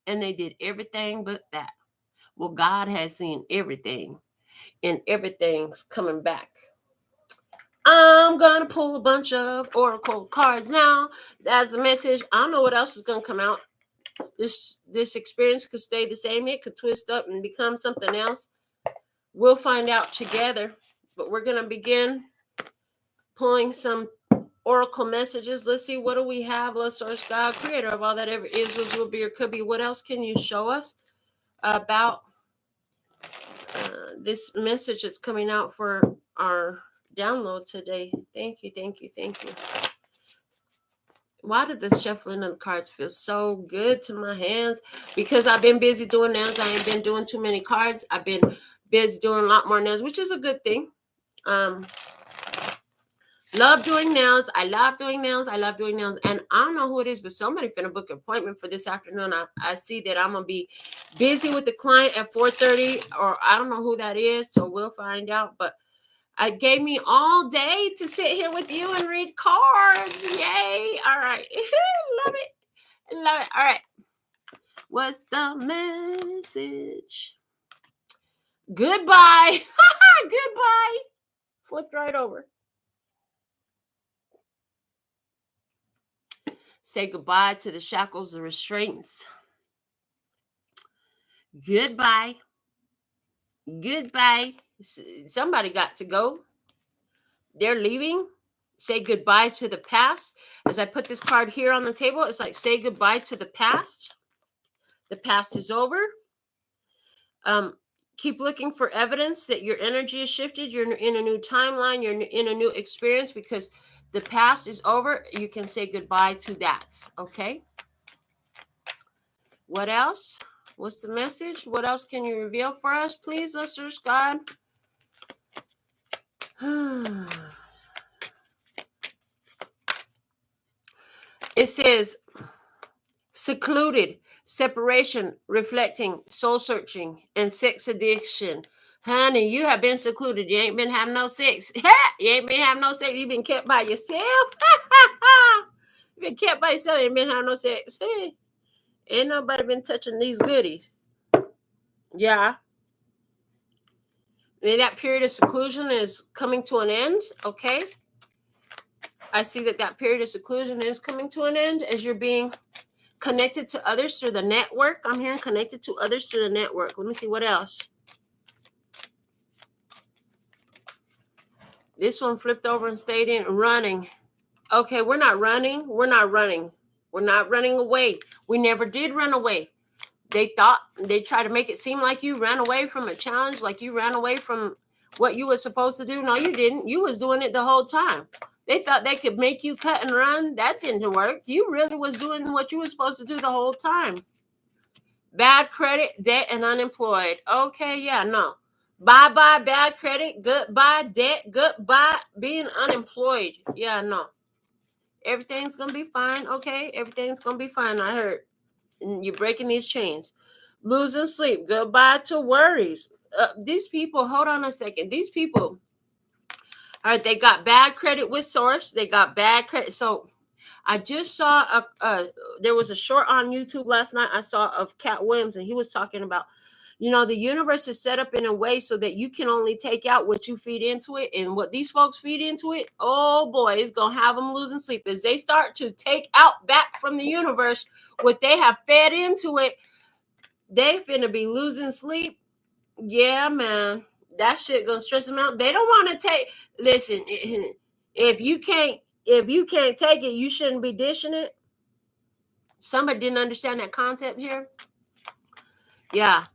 Speaker 1: And they did everything but that. Well, God has seen everything, and everything's coming back. I'm going to pull a bunch of oracle cards now. That's the message. I don't know what else is going to come out. This experience could stay the same. It could twist up and become something else. We'll find out together. But we're going to begin pulling some oracle messages. Let's see, what do we have? Let's source God, creator of all that ever is, was, will be, or could be. What else can you show us about this message that's coming out for our download today? Thank you, thank you, thank you. Why did the shuffling of the cards feel so good to my hands? Because I've been busy doing nails. I ain't been doing too many cards. I've been busy doing a lot more nails, which is a good thing. Love doing nails. I love doing nails. I love doing nails. And I don't know who it is, but somebody finna book an appointment for this afternoon. I see that I'm going to be busy with the client at 4:30, or I don't know who that is, so we'll find out. But I gave me all day to sit here with you and read cards. Yay. All right. Love it. Love it. All right. What's the message? Goodbye. Goodbye. Flipped right over. Say goodbye to the shackles, the restraints. Goodbye. Goodbye. Somebody got to go. They're leaving. Say goodbye to the past. As I put this card here on the table, it's like say goodbye to the past. The past is over. Keep looking for evidence that your energy is shifted. You're in a new timeline. You're in a new experience because the past is over. You can say goodbye to that. Okay. What else? What's the message? What else can you reveal for us, please, listeners? God. It says secluded, separation, reflecting, soul searching, and sex addiction. Honey, you have been secluded. You ain't been having no sex. You ain't been having no sex. You've been kept by yourself. You've been kept by yourself. You ain't been having no sex. Ain't nobody been touching these goodies. Yeah. And that period of seclusion is coming to an end. Okay. I see that period of seclusion is coming to an end as you're being connected to others through the network. I'm hearing connected to others through the network. Let me see what else. This one flipped over and stayed in. Running. Okay, we're not running. We're not running. We're not running away. We never did run away. They tried to make it seem like you ran away from a challenge, like you ran away from what you were supposed to do. No, you didn't. You was doing it the whole time. They thought they could make you cut and run. That didn't work. You really was doing what you were supposed to do the whole time. Bad credit, debt, and unemployed. Okay, yeah, no. Bye-bye, bad credit, goodbye, debt, goodbye, being unemployed. Yeah, no. Everything's going to be fine, okay? Everything's going to be fine, I heard. And you're breaking these chains. Losing sleep, goodbye to worries. These people, hold on a second. These people, all right, they got bad credit with Source. They got bad credit. So I just saw, there was a short on YouTube last night I saw of Cat Williams, and he was talking about, the universe is set up in a way so that you can only take out what you feed into it. And what these folks feed into it, oh boy, it's going to have them losing sleep. As they start to take out back from the universe what they have fed into it, they finna be losing sleep. Yeah, man. That shit gonna stress them out. They don't want to take, listen, if you can't take it, you shouldn't be dishing it. Somebody didn't understand that concept here. Yeah.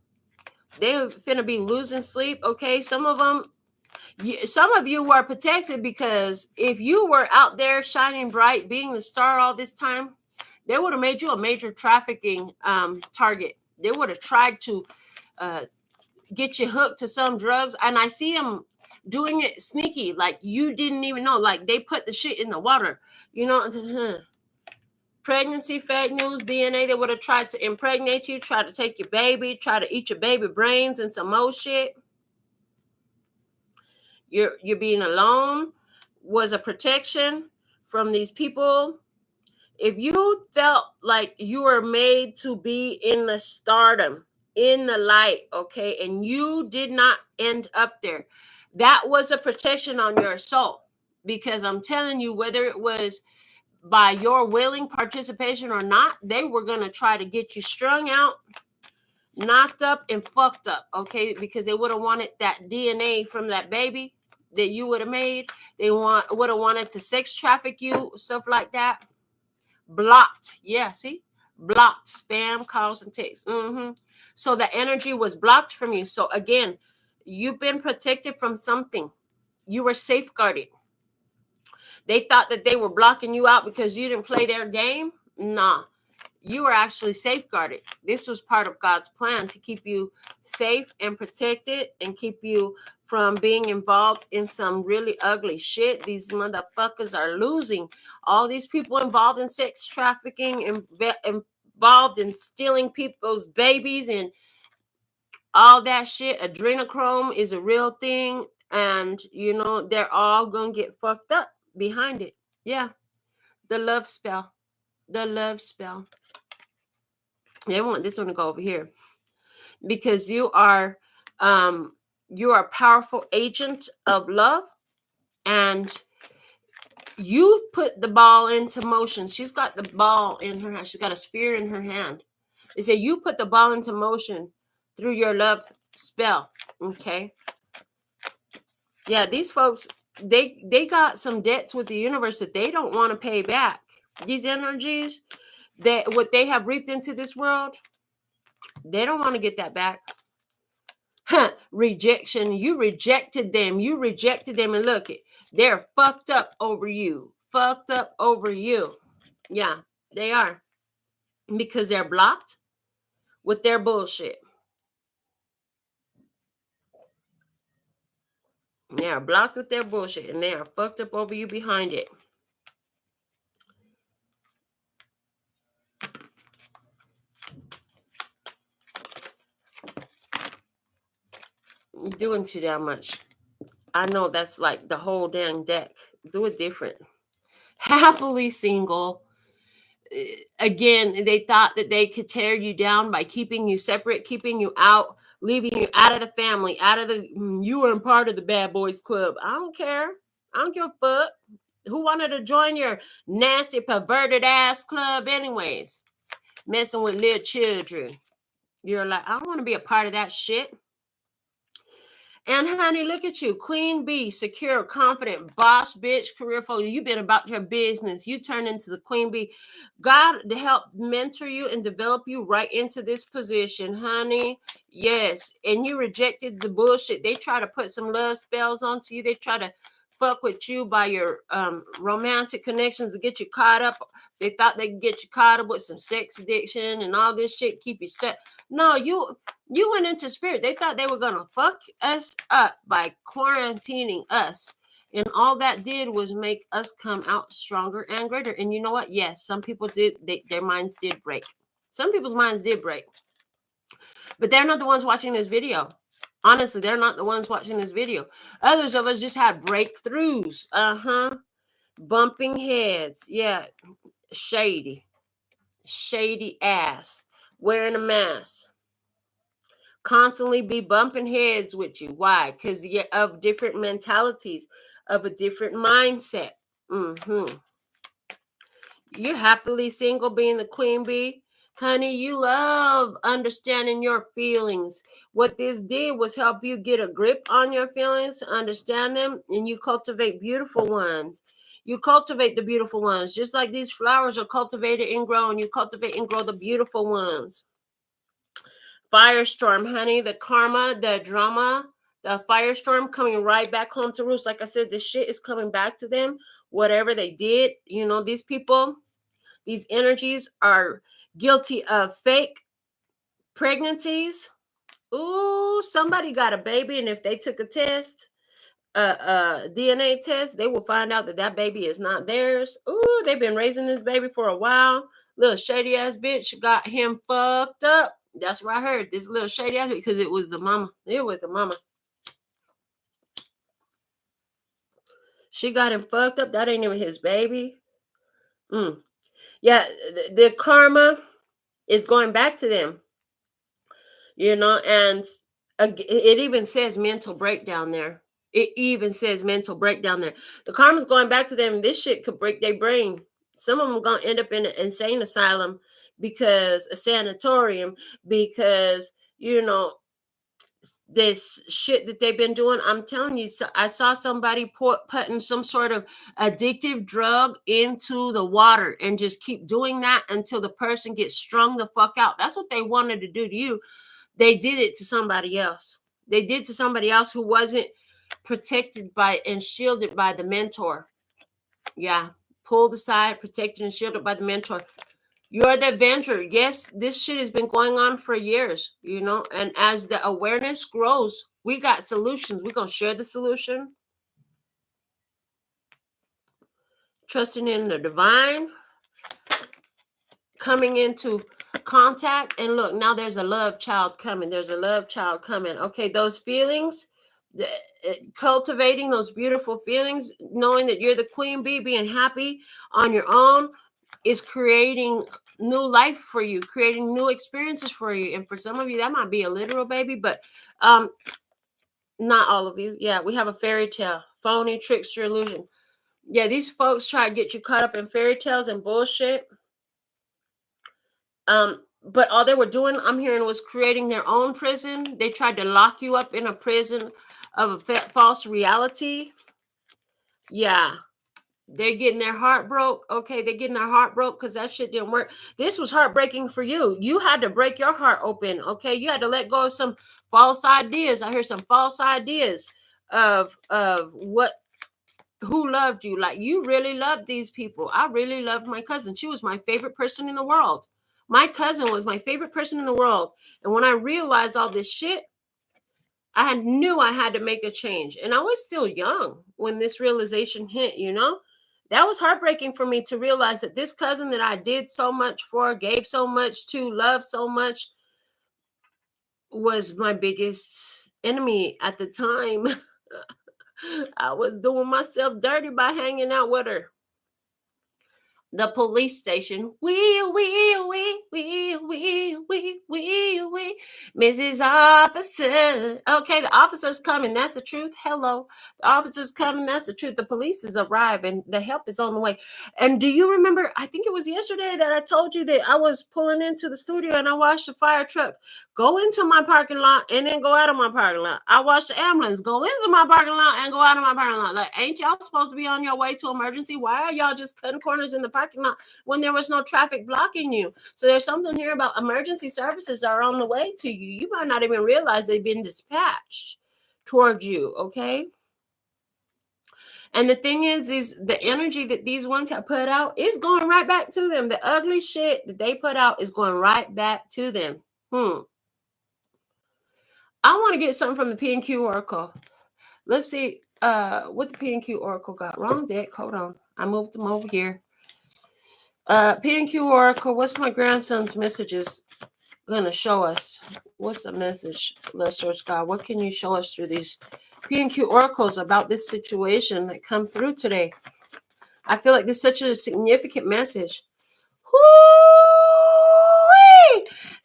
Speaker 1: They're finna be losing sleep. Okay. Some of you were protected because if you were out there shining bright, being the star all this time, They would have made you a major trafficking target. They would have tried to get you hooked to some drugs. And I see them doing it sneaky, like you didn't even know. Like they put the shit in the water, you know. Pregnancy, fake news, DNA. They would have tried to impregnate you, try to take your baby, try to eat your baby brains and some more shit. You're being alone was a protection from these people. If you felt like you were made to be in the stardom, in the light, okay, and you did not end up there, that was a protection on your soul. Because I'm telling you, whether it was by your willing participation or not, they were going to try to get you strung out, knocked up, and fucked up, okay? Because they would have wanted that DNA from that baby that you would have made. They would have wanted to sex traffic you, stuff like that. Blocked. Yeah, see? Blocked. Spam, calls, and texts. So the energy was blocked from you. So again, you've been protected from something. You were safeguarded. They thought that they were blocking you out because you didn't play their game. Nah, you were actually safeguarded. This was part of God's plan to keep you safe and protected and keep you from being involved in some really ugly shit. These motherfuckers are losing. All these people involved in sex trafficking, involved in stealing people's babies and all that shit. Adrenochrome is a real thing. And, you know, they're all going to get fucked up behind it. Yeah. The love spell. The love spell. They want this one to go over here. Because you are a powerful agent of love. And you put the ball into motion. She's got the ball in her hand. She's got a sphere in her hand. They say you put the ball into motion through your love spell. Okay. Yeah, these folks, they got some debts with the universe that they don't want to pay back. These energies, that what they have reaped into this world, they don't want to get that back. Rejection. You rejected them. You rejected them, and look, they're fucked up over you. Fucked up over you. Yeah, they are. Because they're blocked with their bullshit. They are blocked with their bullshit, and they are fucked up over you behind it. You're doing too damn much. I know that's like the whole damn deck. Do it different. Happily single. Again, they thought that they could tear you down by keeping you separate, keeping you out, leaving you out of the family, out of the, you weren't part of the bad boys club. I don't care. I don't give a fuck. Who wanted to join your nasty, perverted ass club anyways? Messing with little children. You're like, I don't want to be a part of that shit. And honey, look at you. Queen bee, secure, confident, boss bitch, career focus. You've been about your business. You turned into the queen bee. God to help mentor you and develop you right into this position, honey. Yes. And you rejected the bullshit. They try to put some love spells onto you. They try to fuck with you by your romantic connections to get you caught up. They thought they could get you caught up with some sex addiction and all this shit, keep you stuck. No, you went into spirit. They thought they were going to fuck us up by quarantining us. And all that did was make us come out stronger and greater. And you know what? Yes, some people did. Their minds did break. Some people's minds did break. But they're not the ones watching this video. Honestly, they're not the ones watching this video. Others of us just had breakthroughs. Bumping heads. Yeah. Shady ass. Wearing a mask. Constantly be bumping heads with you. Why? Because you're of different mentalities, of a different mindset. You're happily single, being the queen bee. Honey, you love understanding your feelings. What this did was help you get a grip on your feelings, to understand them, and you cultivate beautiful ones. You cultivate the beautiful ones. Just like these flowers are cultivated and grown, you cultivate and grow the beautiful ones. Firestorm, honey, the karma, the drama, the firestorm coming right back home to roost. Like I said, this shit is coming back to them. Whatever they did, you know, these people These energies are guilty of fake pregnancies. Ooh, somebody got a baby, and if they took a test, DNA test, they will find out that that baby is not theirs. Ooh, they've been raising this baby for a while. Little shady ass bitch got him fucked up. That's what I heard. This little shady ass, because it was the mama. It was the mama. She got him fucked up. That ain't even his baby. Yeah, the karma is going back to them. You know, and it even says mental breakdown there. It even says mental breakdown there. The karma's going back to them. This shit could break their brain. Some of them are going to end up in an insane asylum, because a sanatorium, because, you know, this shit that they've been doing. I'm telling you, I saw somebody putting some sort of addictive drug into the water and just keep doing that until the person gets strung the fuck out. That's what they wanted to do to you. They did it to somebody else. They did to somebody else who wasn't protected by and shielded by the mentor. Yeah, pulled aside, protected and shielded by the mentor. You're the avenger. Yes, this shit has been going on for years, you know, and as the awareness grows, we got solutions. We're going to share the solution. Trusting in the divine, coming into contact, and look, now there's a love child coming. There's a love child coming. Okay, those feelings, cultivating those beautiful feelings, knowing that you're the queen bee, being happy on your own, is creating new life for you, creating new experiences for you. And for some of you, that might be a literal baby, but not all of you. Yeah, we have a fairy tale, phony, trickster, illusion. Yeah, these folks try to get you caught up in fairy tales and bullshit. But all they were doing, I'm hearing, was creating their own prison. They tried to lock you up in a prison of a false reality. Yeah. They're getting their heart broke. Okay, they're getting their heart broke because that shit didn't work. This was heartbreaking for you. You had to break your heart open. Okay, you had to let go of some false ideas. I hear some false ideas of who loved you. Like, you really loved these people. I really loved my cousin. She was my favorite person in the world. My cousin was my favorite person in the world. And when I realized all this shit, I knew I had to make a change. And I was still young when this realization hit, you know? That was heartbreaking for me to realize that this cousin that I did so much for, gave so much to, loved so much, was my biggest enemy at the time. I was doing myself dirty by hanging out with her. The police station. We, Mrs. Officer. Okay, the officer's coming. That's the truth. Hello. The officer's coming. That's the truth. The police has arrived and the help is on the way. And do you remember, I think it was yesterday that I told you that I was pulling into the studio and I watched the fire truck go into my parking lot and then go out of my parking lot. I watched the ambulance go into my parking lot and go out of my parking lot. Like, ain't y'all supposed to be on your way to emergency? Why are y'all just cutting corners in the parking lot when there was no traffic blocking you? So there's something here about emergency services are on the way to you. You might not even realize they've been dispatched towards you, okay? And the thing is the energy that these ones have put out is going right back to them. The ugly shit that they put out is going right back to them. I want to get something from the P&Q Oracle. Let's see what the P&Q Oracle got. Wrong deck. Hold on. I moved them over here. P&Q Oracle, what's my grandson's messages going to show us? What's the message, Lesser God? What can you show us through these P&Q Oracles about this situation that come through today? I feel like this is such a significant message. Woo-wee!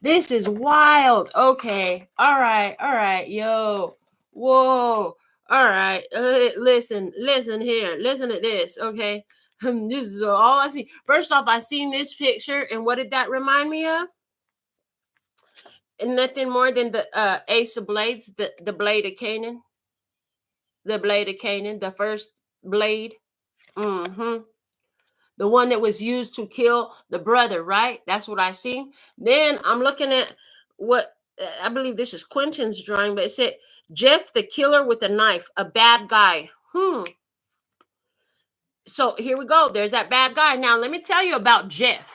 Speaker 1: This is wild. Okay. All right. Yo. Whoa. All right. Listen here. Listen to this. Okay. This is all I see. First off, I seen this picture, and what did that remind me of? Nothing more than the Ace of Blades, the blade of Canaan. The blade of Canaan, the first blade. The one that was used to kill the brother, right? That's what I see. Then I'm looking at what I believe this is Quentin's drawing, but it said Jeff the killer with a knife, a bad guy. So here we go. There's that bad guy. Now, let me tell you about Jeff.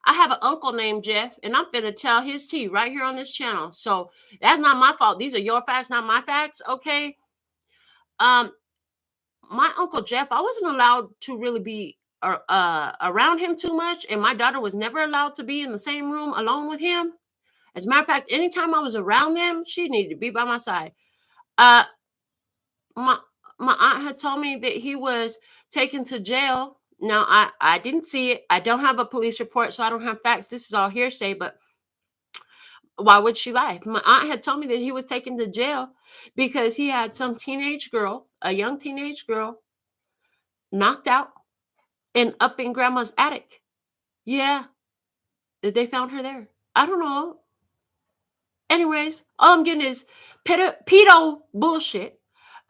Speaker 1: I have an uncle named Jeff, and I'm going to tell his tea right here on this channel. So that's not my fault. These are your facts, not my facts. Okay. My uncle Jeff, I wasn't allowed to really be around him too much, and my daughter was never allowed to be in the same room alone with him. As a matter of fact, anytime I was around them, she needed to be by my side. Uh, my my aunt had told me that he was taken to jail. Now, I didn't see it. I don't have a police report, so I don't have facts. This is all hearsay, but why would she lie? My aunt had told me that he was taken to jail because he had some teenage girl, a young teenage girl, knocked out and up in grandma's attic. Yeah, they found her there. I don't know. Anyways, all I'm getting is pedo bullshit.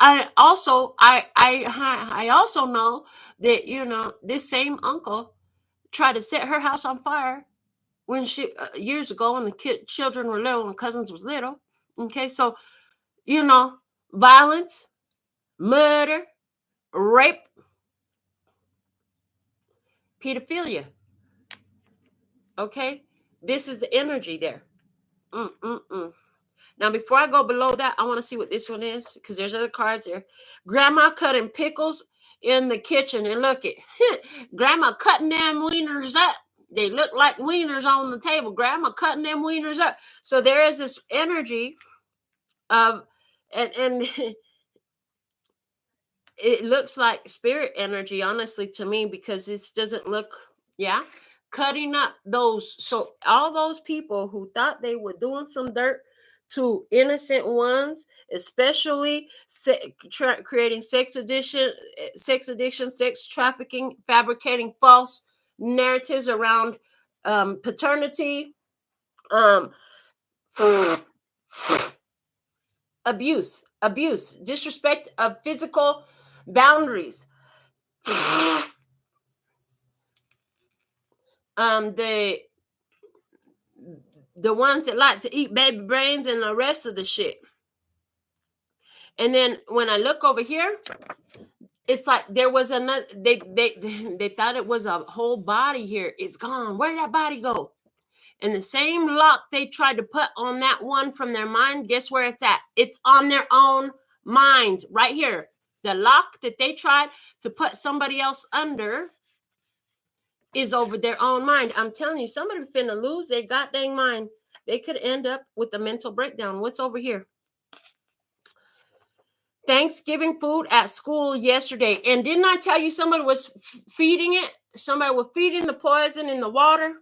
Speaker 1: I also know that this same uncle tried to set her house on fire when she years ago when the children were little and cousins was little. Okay, so violence, murder, rape, pedophilia. Okay, this is the energy there. Now, before I go below that, I want to see what this one is because there's other cards there. Grandma cutting pickles in the kitchen, and look at Grandma cutting them wieners up. They look like wieners on the table. Grandma cutting them wieners up. So there is this energy of, and it looks like spirit energy, honestly, to me, because this doesn't look, cutting up those. So all those people who thought they were doing some dirt to innocent ones, especially creating sex addiction, sex trafficking, fabricating false narratives around paternity, abuse, disrespect of physical boundaries. The ones that like to eat baby brains and the rest of the shit. And then when I look over here, it's like there was another. They thought it was a whole body here. It's gone. Where did that body go? And the same lock they tried to put on that one from their mind, guess where it's at? It's on their own mind, right here. The lock that they tried to put somebody else under is over their own mind. I'm telling you, somebody finna lose their goddamn mind. They could end up with a mental breakdown. What's over here? Thanksgiving food at school yesterday. And didn't I tell you somebody was feeding it? Somebody was feeding the poison in the water.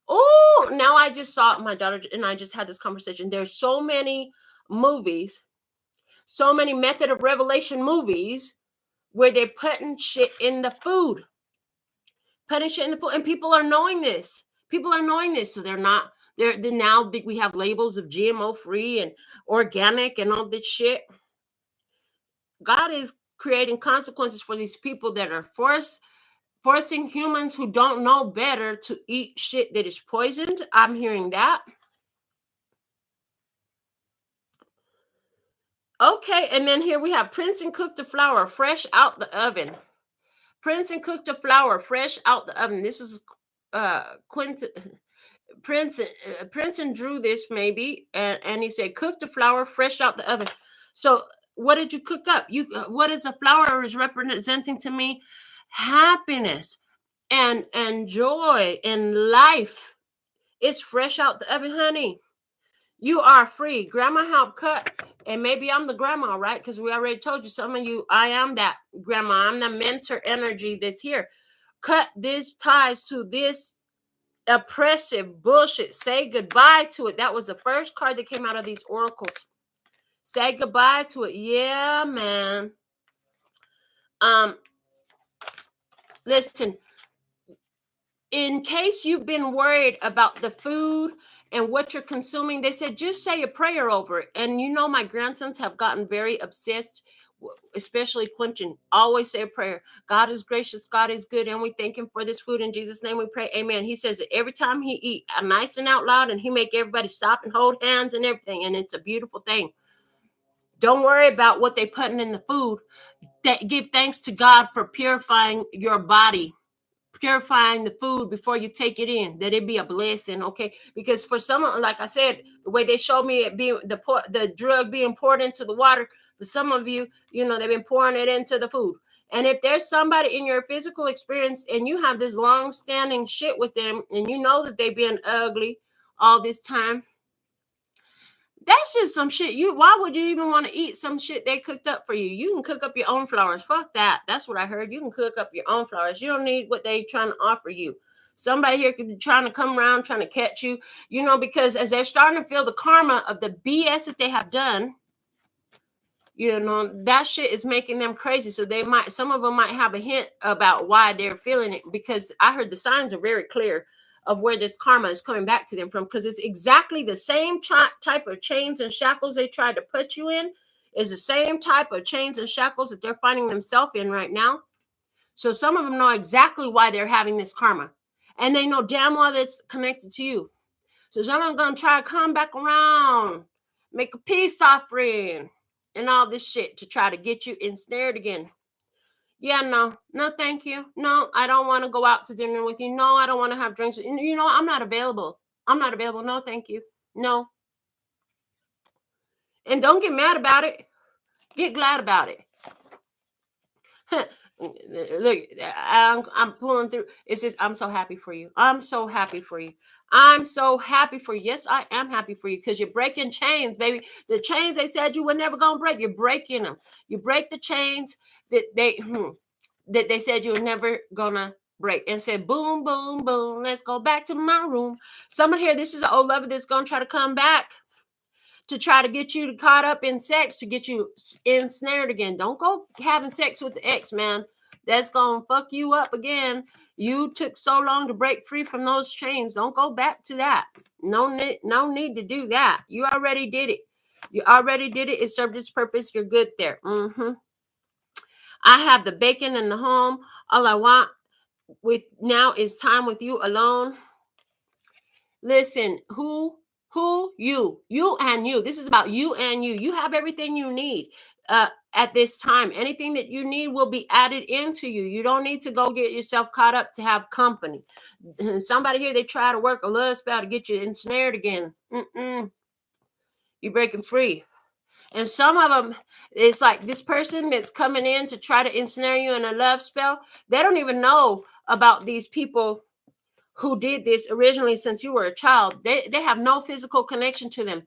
Speaker 1: Oh, now I just saw my daughter and I just had this conversation. There's so many movies, so many Method of Revelation movies where they're putting shit in the food. And people are knowing this. So they're not, now we have labels of GMO free and organic and all this shit. God is creating consequences for these people that are forcing humans who don't know better to eat shit that is poisoned. I'm hearing that. Okay, and then here we have Prince and cooked the flour fresh out the oven. Prince and cooked the flour fresh out the oven. This is Prince and drew this maybe, and he said, cook the flour fresh out the oven. So what did you cook up? What is the flour is representing to me? Happiness and joy and life. It's fresh out the oven, honey. You are free. Grandma helped cut, and maybe I'm the grandma, right? Because we already told you, some of you, I am that grandma. I'm the mentor energy that's here. Cut these ties to this oppressive bullshit. Say goodbye to it. That was the first card that came out of these oracles. Say goodbye to it. Yeah, man. Listen, in case you've been worried about the food and what you're consuming, they said just say a prayer over it. And my grandsons have gotten very obsessed, especially Quentin. Always say a prayer. God is gracious, God is good, and we thank him for this food. In Jesus' name we pray, amen. He says that every time he eat nice and out loud, and he make everybody stop and hold hands and everything, and it's a beautiful thing. Don't worry about what they're putting in the food. Give thanks to God for purifying your body, purifying the food before you take it in, that it be a blessing, okay? Because for someone, like I said, the way they showed me it being the drug being poured into the water, for some of you, you know, they've been pouring it into the food. And if there's somebody in your physical experience and you have this long-standing shit with them and you know that they've been ugly all this time, that's just some shit. Why would you even want to eat some shit they cooked up for you? You can cook up your own flowers. Fuck that. That's what I heard. You can cook up your own flowers. You don't need what they trying to offer you. Somebody here could be trying to come around, trying to catch you, you know, because as they're starting to feel the karma of the BS that they have done, you know, that shit is making them crazy. So some of them might have a hint about why they're feeling it, because I heard the signs are very clear of where this karma is coming back to them from, because it's exactly the same type of chains and shackles they tried to put you in is the same type of chains and shackles that they're finding themselves in right now. So some of them know exactly why they're having this karma, and they know damn well that's connected to you. So some of them going to try to come back around, make a peace offering and all this shit to try to get you ensnared again. Yeah, no, thank you. No, I don't want to go out to dinner with you. No, I don't want to have drinks with you. You know, I'm not available. No, thank you. No. And don't get mad about it. Get glad about it. Look, I'm pulling through. It says, I'm so happy for you. I'm so happy for you. I'm so happy for you. Yes, I am happy for you, because you're breaking chains, baby. The chains they said you were never going to break, you're breaking them. You break the chains that they said you were never going to break, and said, boom, boom, boom, let's go back to my room. Someone here, this is an old lover that's going to try to come back to try to get you caught up in sex, to get you ensnared again. Don't go having sex with the ex, man. That's going to fuck you up again. You took so long to break free from those chains. Don't go back to that. No need to do that. You already did it. It served its purpose. You're good there. I have the bacon in the home. All I want now is time with you alone. Listen, you and you. This is about you and you. You have everything you need at this time. Anything that you need will be added into you. You don't need to go get yourself caught up to have company. Somebody here, they try to work a love spell to get you ensnared again. You're breaking free. And some of them, it's like this person that's coming in to try to ensnare you in a love spell. They don't even know about these people who did this originally since you were a child. They have no physical connection to them.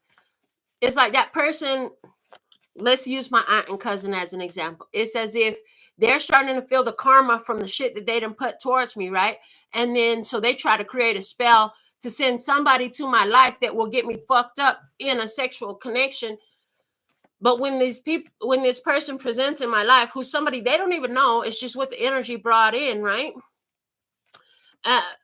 Speaker 1: It's like that person, let's use my aunt and cousin as an example. It's as if they're starting to feel the karma from the shit that they done put towards me, right? And then so they try to create a spell to send somebody to my life that will get me fucked up in a sexual connection. But when this person presents in my life, who's somebody they don't even know, it's just what the energy brought in, right?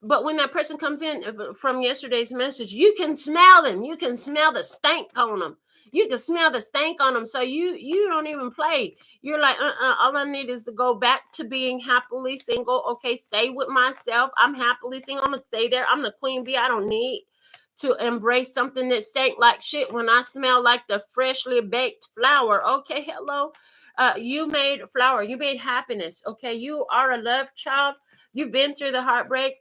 Speaker 1: But when that person comes in from yesterday's message, you can smell them. You can smell the stank on them. You can smell the stank on them. So you don't even play. You're like, all I need is to go back to being happily single. Okay, stay with myself. I'm happily single. I'm going to stay there. I'm the queen bee. I don't need to embrace something that stank like shit when I smell like the freshly baked flour. Okay, hello. You made flour. You made happiness. Okay, you are a love child. You've been through the heartbreak.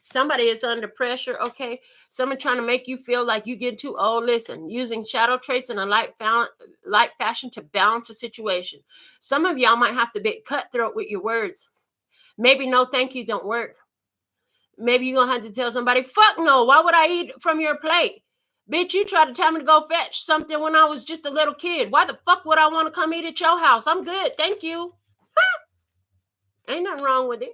Speaker 1: Somebody is under pressure, okay? Someone trying to make you feel like you get too old. Listen, using shadow traits in a light fashion to balance the situation. Some of y'all might have to be cutthroat with your words. Maybe no thank you don't work. Maybe you're going to have to tell somebody, fuck no, why would I eat from your plate? Bitch, you tried to tell me to go fetch something when I was just a little kid. Why the fuck would I want to come eat at your house? I'm good, thank you. Ain't nothing wrong with it.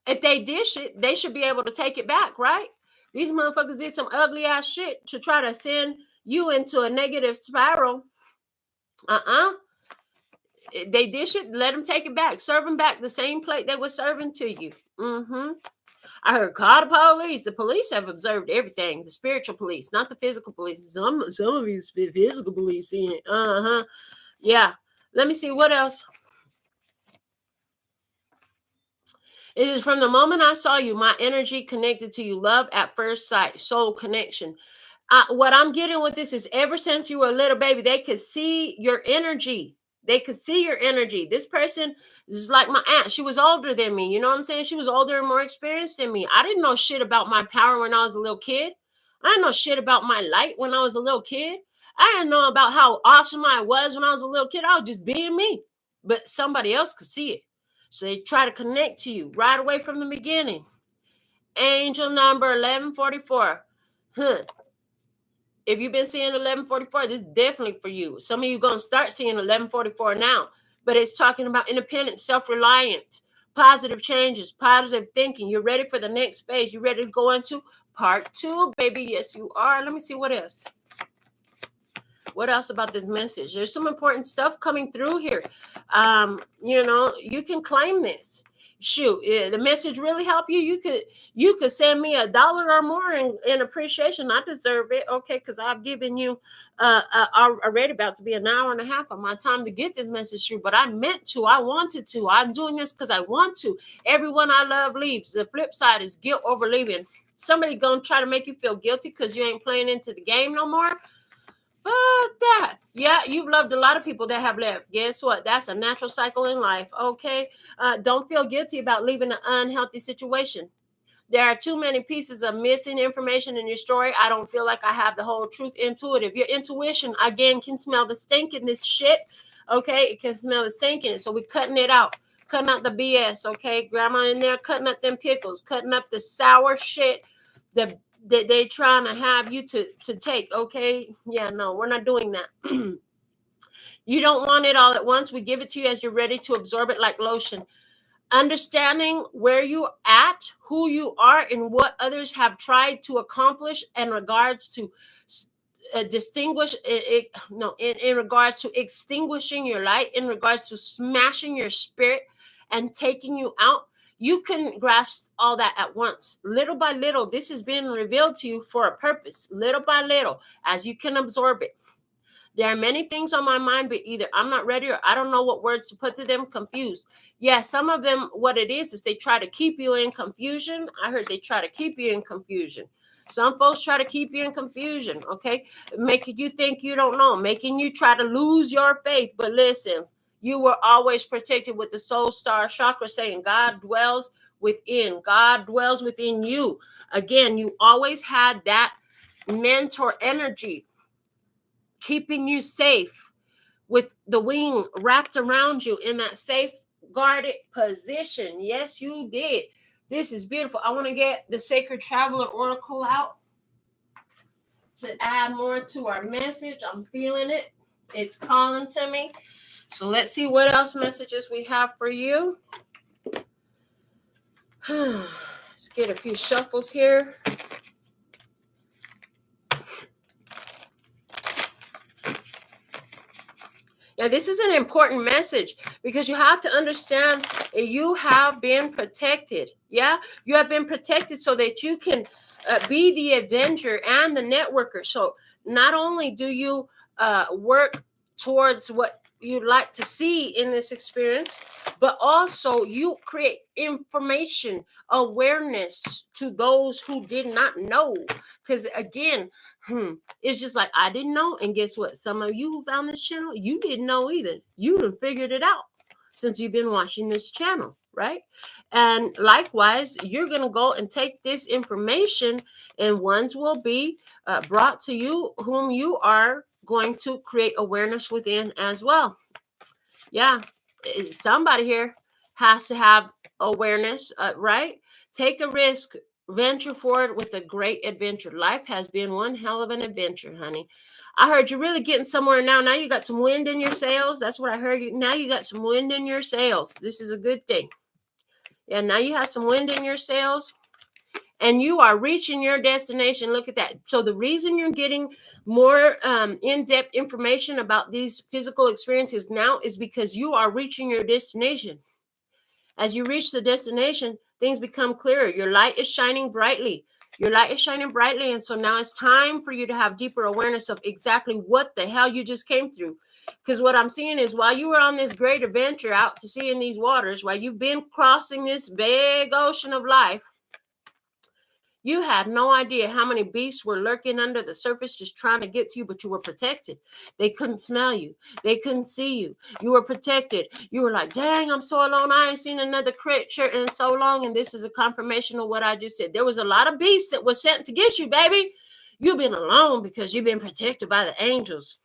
Speaker 1: If they dish it, they should be able to take it back, right? These motherfuckers did some ugly ass shit to try to send you into a negative spiral. They dish it, let them take it back. Serve them back the same plate they were serving to you. I heard, call the police. The police have observed everything. The spiritual police, not the physical police. Some of you physical police seeing it. Yeah. Let me see what else. It is from the moment I saw you, my energy connected to you. Love at first sight, soul connection. What I'm getting with this is ever since you were a little baby, they could see your energy. They could see your energy. This person is like my aunt. She was older than me. You know what I'm saying? She was older and more experienced than me. I didn't know shit about my power when I was a little kid. I didn't know shit about my light when I was a little kid. I didn't know about how awesome I was when I was a little kid. I was just being me. But somebody else could see it. So they try to connect to you right away from the beginning. Angel number 1144. Huh. If you've been seeing 1144, this is definitely for you. Some of you going to start seeing 1144 now, but it's talking about independent, self-reliant, positive changes, positive thinking. You're ready for the next phase. You're ready to go into part 2, baby. Yes, you are. Let me see what else. What else about this message? There's some important stuff coming through here. You can claim this. Shoot, the message really help you. You could send me $1 or more in appreciation. I deserve it, okay? Because I've given you already about to be an hour and a half of my time to get this message through. But I meant to. I wanted to. I'm doing this because I want to. Everyone I love leaves. The flip side is guilt over leaving. Somebody gonna try to make you feel guilty because you ain't playing into the game no more. Fuck that. Yeah, you've loved a lot of people that have left. Guess what? That's a natural cycle in life, okay? Don't feel guilty about leaving an unhealthy situation. There are too many pieces of missing information in your story. I don't feel like I have the whole truth. Intuitive. Your intuition, again, can smell the stink in this shit, okay? It can smell the stink in it, so we're cutting it out. Cutting out the BS, okay? Grandma in there cutting up them pickles, cutting up the sour shit, that they trying to have you to take, okay? Yeah, no, we're not doing that. You don't want it all at once. We give it to you as you're ready to absorb it like lotion. Understanding where you at, who you are, and what others have tried to accomplish in regards to distinguish it, no, in regards to extinguishing your light, in regards to smashing your spirit and taking you out. You can grasp all that at once. Little by little, this is being revealed to you for a purpose. Little by little, as you can absorb it. There are many things on my mind, but either I'm not ready or I don't know what words to put to them. Confused. Yeah, some of them, what it is they try to keep you in confusion. I heard they try to keep you in confusion. Some folks try to keep you in confusion, okay? Making you think you don't know, making you try to lose your faith. But listen, you were always protected with the soul star chakra saying God dwells within. God dwells within you. Again, you always had that mentor energy keeping you safe with the wing wrapped around you in that safe guarded position. Yes, you did. This is beautiful. I want to get the Sacred Traveler Oracle out to add more to our message. I'm feeling it. It's calling to me. So let's see what else messages we have for you. Let's get a few shuffles here. Now, this is an important message because you have to understand you have been protected. Yeah, you have been protected so that you can be the avenger and the networker. So not only do you work towards what you'd like to see in this experience, but also you create information, awareness to those who did not know. Because again, it's just like I didn't know. And guess what? Some of you who found this channel, you didn't know either. You done figured it out since you've been watching this channel, right? And likewise, you're going to go and take this information and ones will be brought to you whom you are going to create awareness within as well. Yeah, somebody here has to have awareness, right? Take a risk, venture forward with a great adventure. Life has been one hell of an adventure, honey. I heard you're really getting somewhere now. Now you got some wind in your sails. That's what I heard. Now you got some wind in your sails. This is a good thing. Yeah, now you have some wind in your sails and you are reaching your destination. Look at that. So the reason you're getting more in-depth information about these physical experiences now is because you are reaching your destination. As you reach the destination, things become clearer. Your light is shining brightly. Your light is shining brightly. And so now it's time for you to have deeper awareness of exactly what the hell you just came through. Because what I'm seeing is while you were on this great adventure out to sea in these waters, while you've been crossing this big ocean of life, You had no idea how many beasts were lurking under the surface just trying to get to you, but you were protected. They couldn't smell you. They couldn't see you. You were protected. You were like, dang, I'm so alone. I ain't seen another creature in so long. And this is a confirmation of what I just said. There was a lot of beasts that were sent to get you, baby. You've been alone because you've been protected by the angels.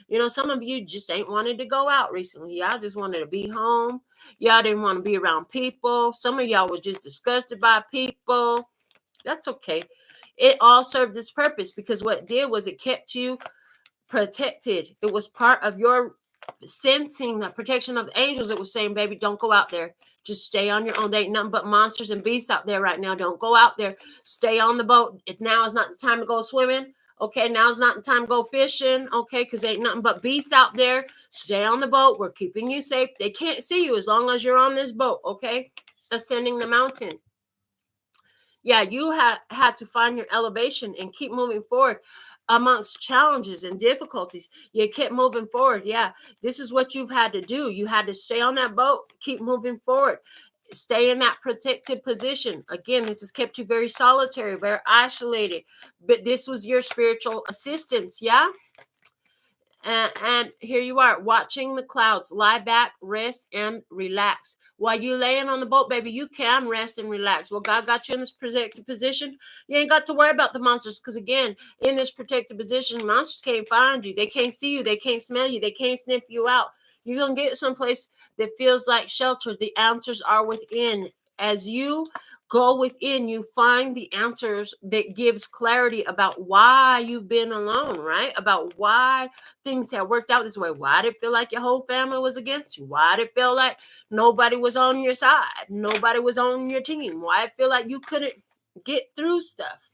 Speaker 1: You know, some of you just ain't wanted to go out recently. Y'all just wanted to be home. Y'all didn't want to be around people. Some of y'all was just disgusted by people. That's okay. It all served this purpose because what it did was it kept you protected. It was part of your sensing the protection of the angels. It was saying, baby, don't go out there. Just stay on your own. There ain't nothing but monsters and beasts out there right now. Don't go out there. Stay on the boat. Now is not the time to go swimming. Okay, now's not the time to go fishing. Okay, because ain't nothing but beasts out there. Stay on the boat. We're keeping you safe. They can't see you as long as you're on this boat. Okay, ascending the mountain. Yeah, you had to find your elevation and keep moving forward amongst challenges and difficulties. You kept moving forward. Yeah, this is what you've had to do. You had to stay on that boat, keep moving forward, stay in that protected position. Again, this has kept you very solitary, very isolated, but this was your spiritual assistance. Yeah. And here you are watching the clouds. Lie back, rest, and relax. While you laying on the boat, baby, you can rest and relax. Well, God got you in this protected position. You ain't got to worry about the monsters because, again, in this protected position, monsters can't find you. They can't see you. They can't smell you. They can't sniff you out. You're going to get someplace that feels like shelter. The answers are within. As you go within, you find the answers that gives clarity about why you've been alone, right? About why things have worked out this way. Why did it feel like your whole family was against you? Why did it feel like nobody was on your side? Nobody was on your team? Why did it feel like you couldn't get through stuff?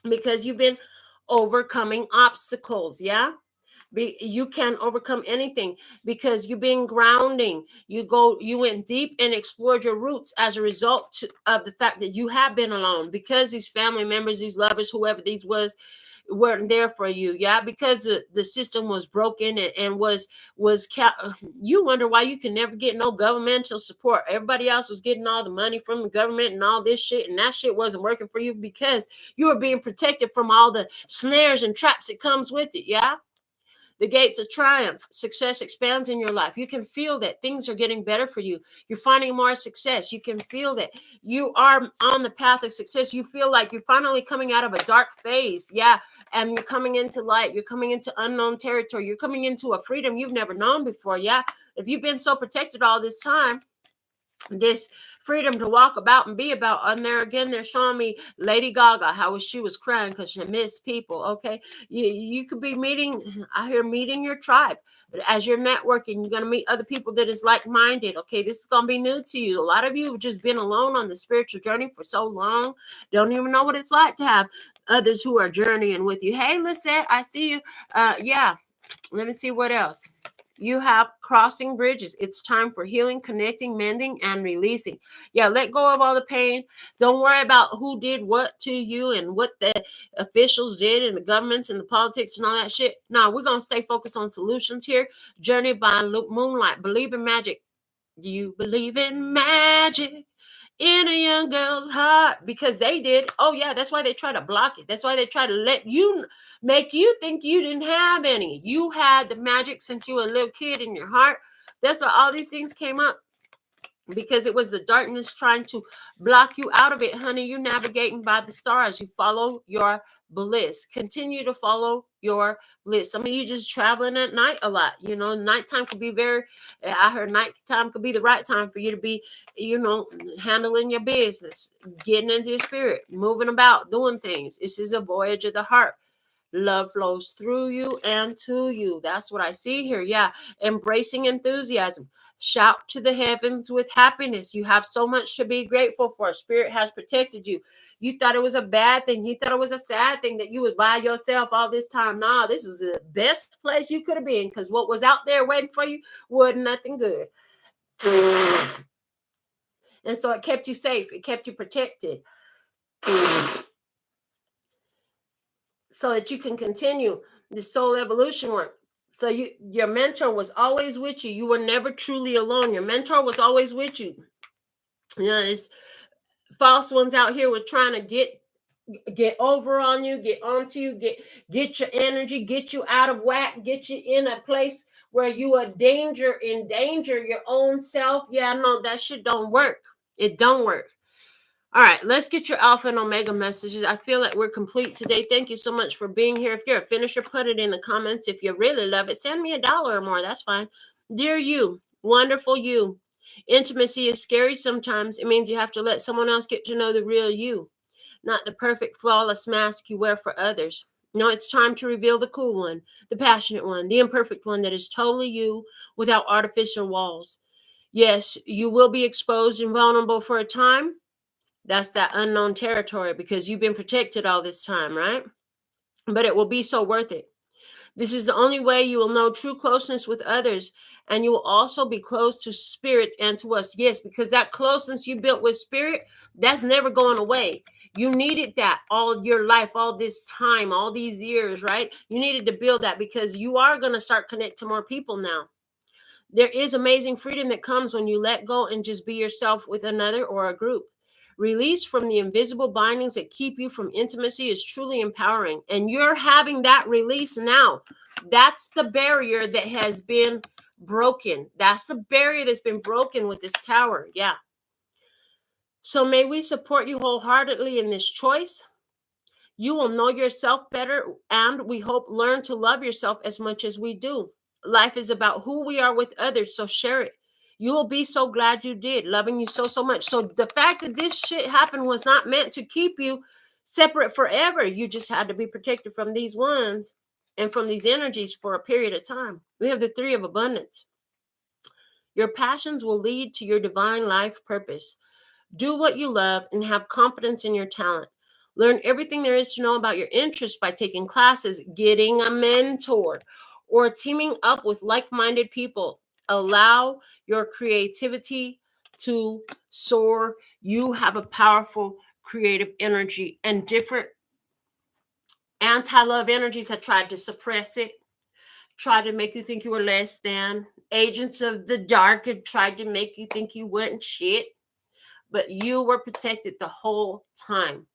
Speaker 1: Because you've been overcoming obstacles, yeah? You can overcome anything because you've been grounding. You went deep and explored your roots as a result of the fact that you have been alone, because these family members, these lovers, whoever these weren't there for you. Yeah, because the system was broken and was you wonder why you can never get no governmental support. Everybody else was getting all the money from the government and all this shit, and that shit wasn't working for you because you were being protected from all the snares and traps that comes with it. Yeah. The gates of triumph, success expands in your life. You can feel that things are getting better for you. You're finding more success. You can feel that you are on the path of success. You feel like you're finally coming out of a dark phase. Yeah. And you're coming into light. You're coming into unknown territory. You're coming into a freedom you've never known before. Yeah. If you've been so protected all this time, this freedom to walk about and be about. And there again, they're showing me Lady Gaga, how she was crying because she missed people. Okay, you could be meeting your tribe. But as you're networking, you're going to meet other people that is like-minded. Okay, this is going to be new to you. A lot of you have just been alone on the spiritual journey for so long, don't even know what it's like to have others who are journeying with you. Hey, Lisette, I see you. Yeah, let me see what else. You have crossing bridges. It's time for healing, connecting, mending, and releasing. Yeah, let go of all the pain. Don't worry about who did what to you and what the officials did and the governments and the politics and all that shit. No, we're going to stay focused on solutions here. Journey by moonlight. Believe in magic. Do you believe in magic? In a young girl's heart, because they did. Oh yeah, that's why they try to block it. That's why they try to make you think you didn't have any. You had the magic since you were a little kid in your heart. That's why all these things came up, because it was the darkness trying to block you out of it, honey. You navigating by the stars. You follow your bliss. Continue to follow your bliss. Some of you just traveling at night a lot. You know, nighttime could be I heard nighttime could be the right time for you to be, handling your business, getting into your spirit, moving about, doing things. This is a voyage of the heart. Love flows through you and to you. That's what I see here. Yeah. Embracing enthusiasm. Shout to the heavens with happiness. You have so much to be grateful for. Spirit has protected you. You thought it was a bad thing. You thought it was a sad thing that you was by yourself all this time. Nah, this is the best place you could have been, because what was out there waiting for you wasn't nothing good. And so it kept you safe. It kept you protected. So that you can continue the soul evolution work. So your mentor was always with you. You were never truly alone. Your mentor was always with you. There's false ones out here were trying to get get over on you, get onto you, get your energy, get you out of whack, get you in a place where you are endanger your own self. Yeah, no, that shit don't work. It don't work. All right, let's get your alpha and omega messages. I feel like we're complete today. Thank you so much for being here. If you're a finisher, put it in the comments. If you really love it, send me $1 or more. That's fine. Dear you, wonderful you. Intimacy is scary sometimes. It means you have to let someone else get to know the real you, not the perfect, flawless mask you wear for others. No, it's time to reveal the cool one, the passionate one, the imperfect one that is totally you without artificial walls. Yes, you will be exposed and vulnerable for a time. That's that unknown territory because you've been protected all this time, right? But it will be so worth it. This is the only way you will know true closeness with others, and you will also be close to spirit and to us. Yes, because that closeness you built with spirit, that's never going away. You needed that all your life, all this time, all these years, right? You needed to build that because you are going to start connect to more people now. There is amazing freedom that comes when you let go and just be yourself with another or a group. Release from the invisible bindings that keep you from intimacy is truly empowering. And you're having that release now. That's the barrier that has been broken. That's the barrier that's been broken with this tower. Yeah. So may we support you wholeheartedly in this choice. You will know yourself better, and we hope learn to love yourself as much as we do. Life is about who we are with others, so share it. You will be so glad you did. Loving you so, so much. So the fact that this shit happened was not meant to keep you separate forever. You just had to be protected from these ones and from these energies for a period of time. We have the 3 of abundance. Your passions will lead to your divine life purpose. Do what you love and have confidence in your talent. Learn everything there is to know about your interests by taking classes, getting a mentor, or teaming up with like-minded people. Allow your creativity to soar. You have a powerful creative energy, and different anti-love energies have tried to suppress it, tried to make you think you were less than. Agents of the dark had tried to make you think you wasn't shit, but you were protected the whole time.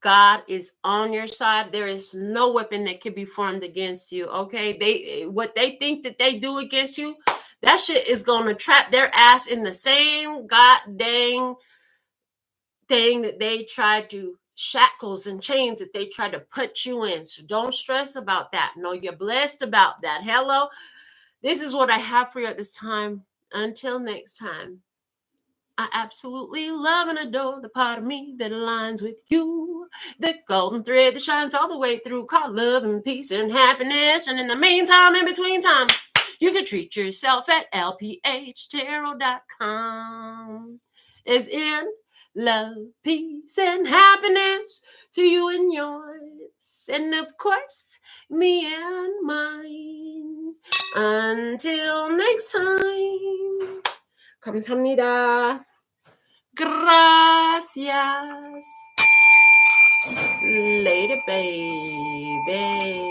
Speaker 1: God is on your side. There is no weapon that can be formed against you. Okay, what they think that they do against you, that shit is gonna trap their ass in the same god dang thing that they tried to shackles and chains that they try to put you in. So don't stress about that. No, you're blessed about that. Hello, this is what I have for you at this time. Until next time. I absolutely love and adore the part of me that aligns with you. The golden thread that shines all the way through, called love and peace and happiness. And in the meantime, in between time, you can treat yourself at LPHtarot.com. As in love, peace, and happiness to you and yours. And of course, me and mine. Until next time. 감사합니다. Gracias. Later, baby.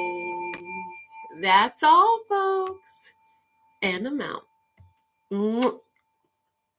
Speaker 1: That's all, folks. And I'm out.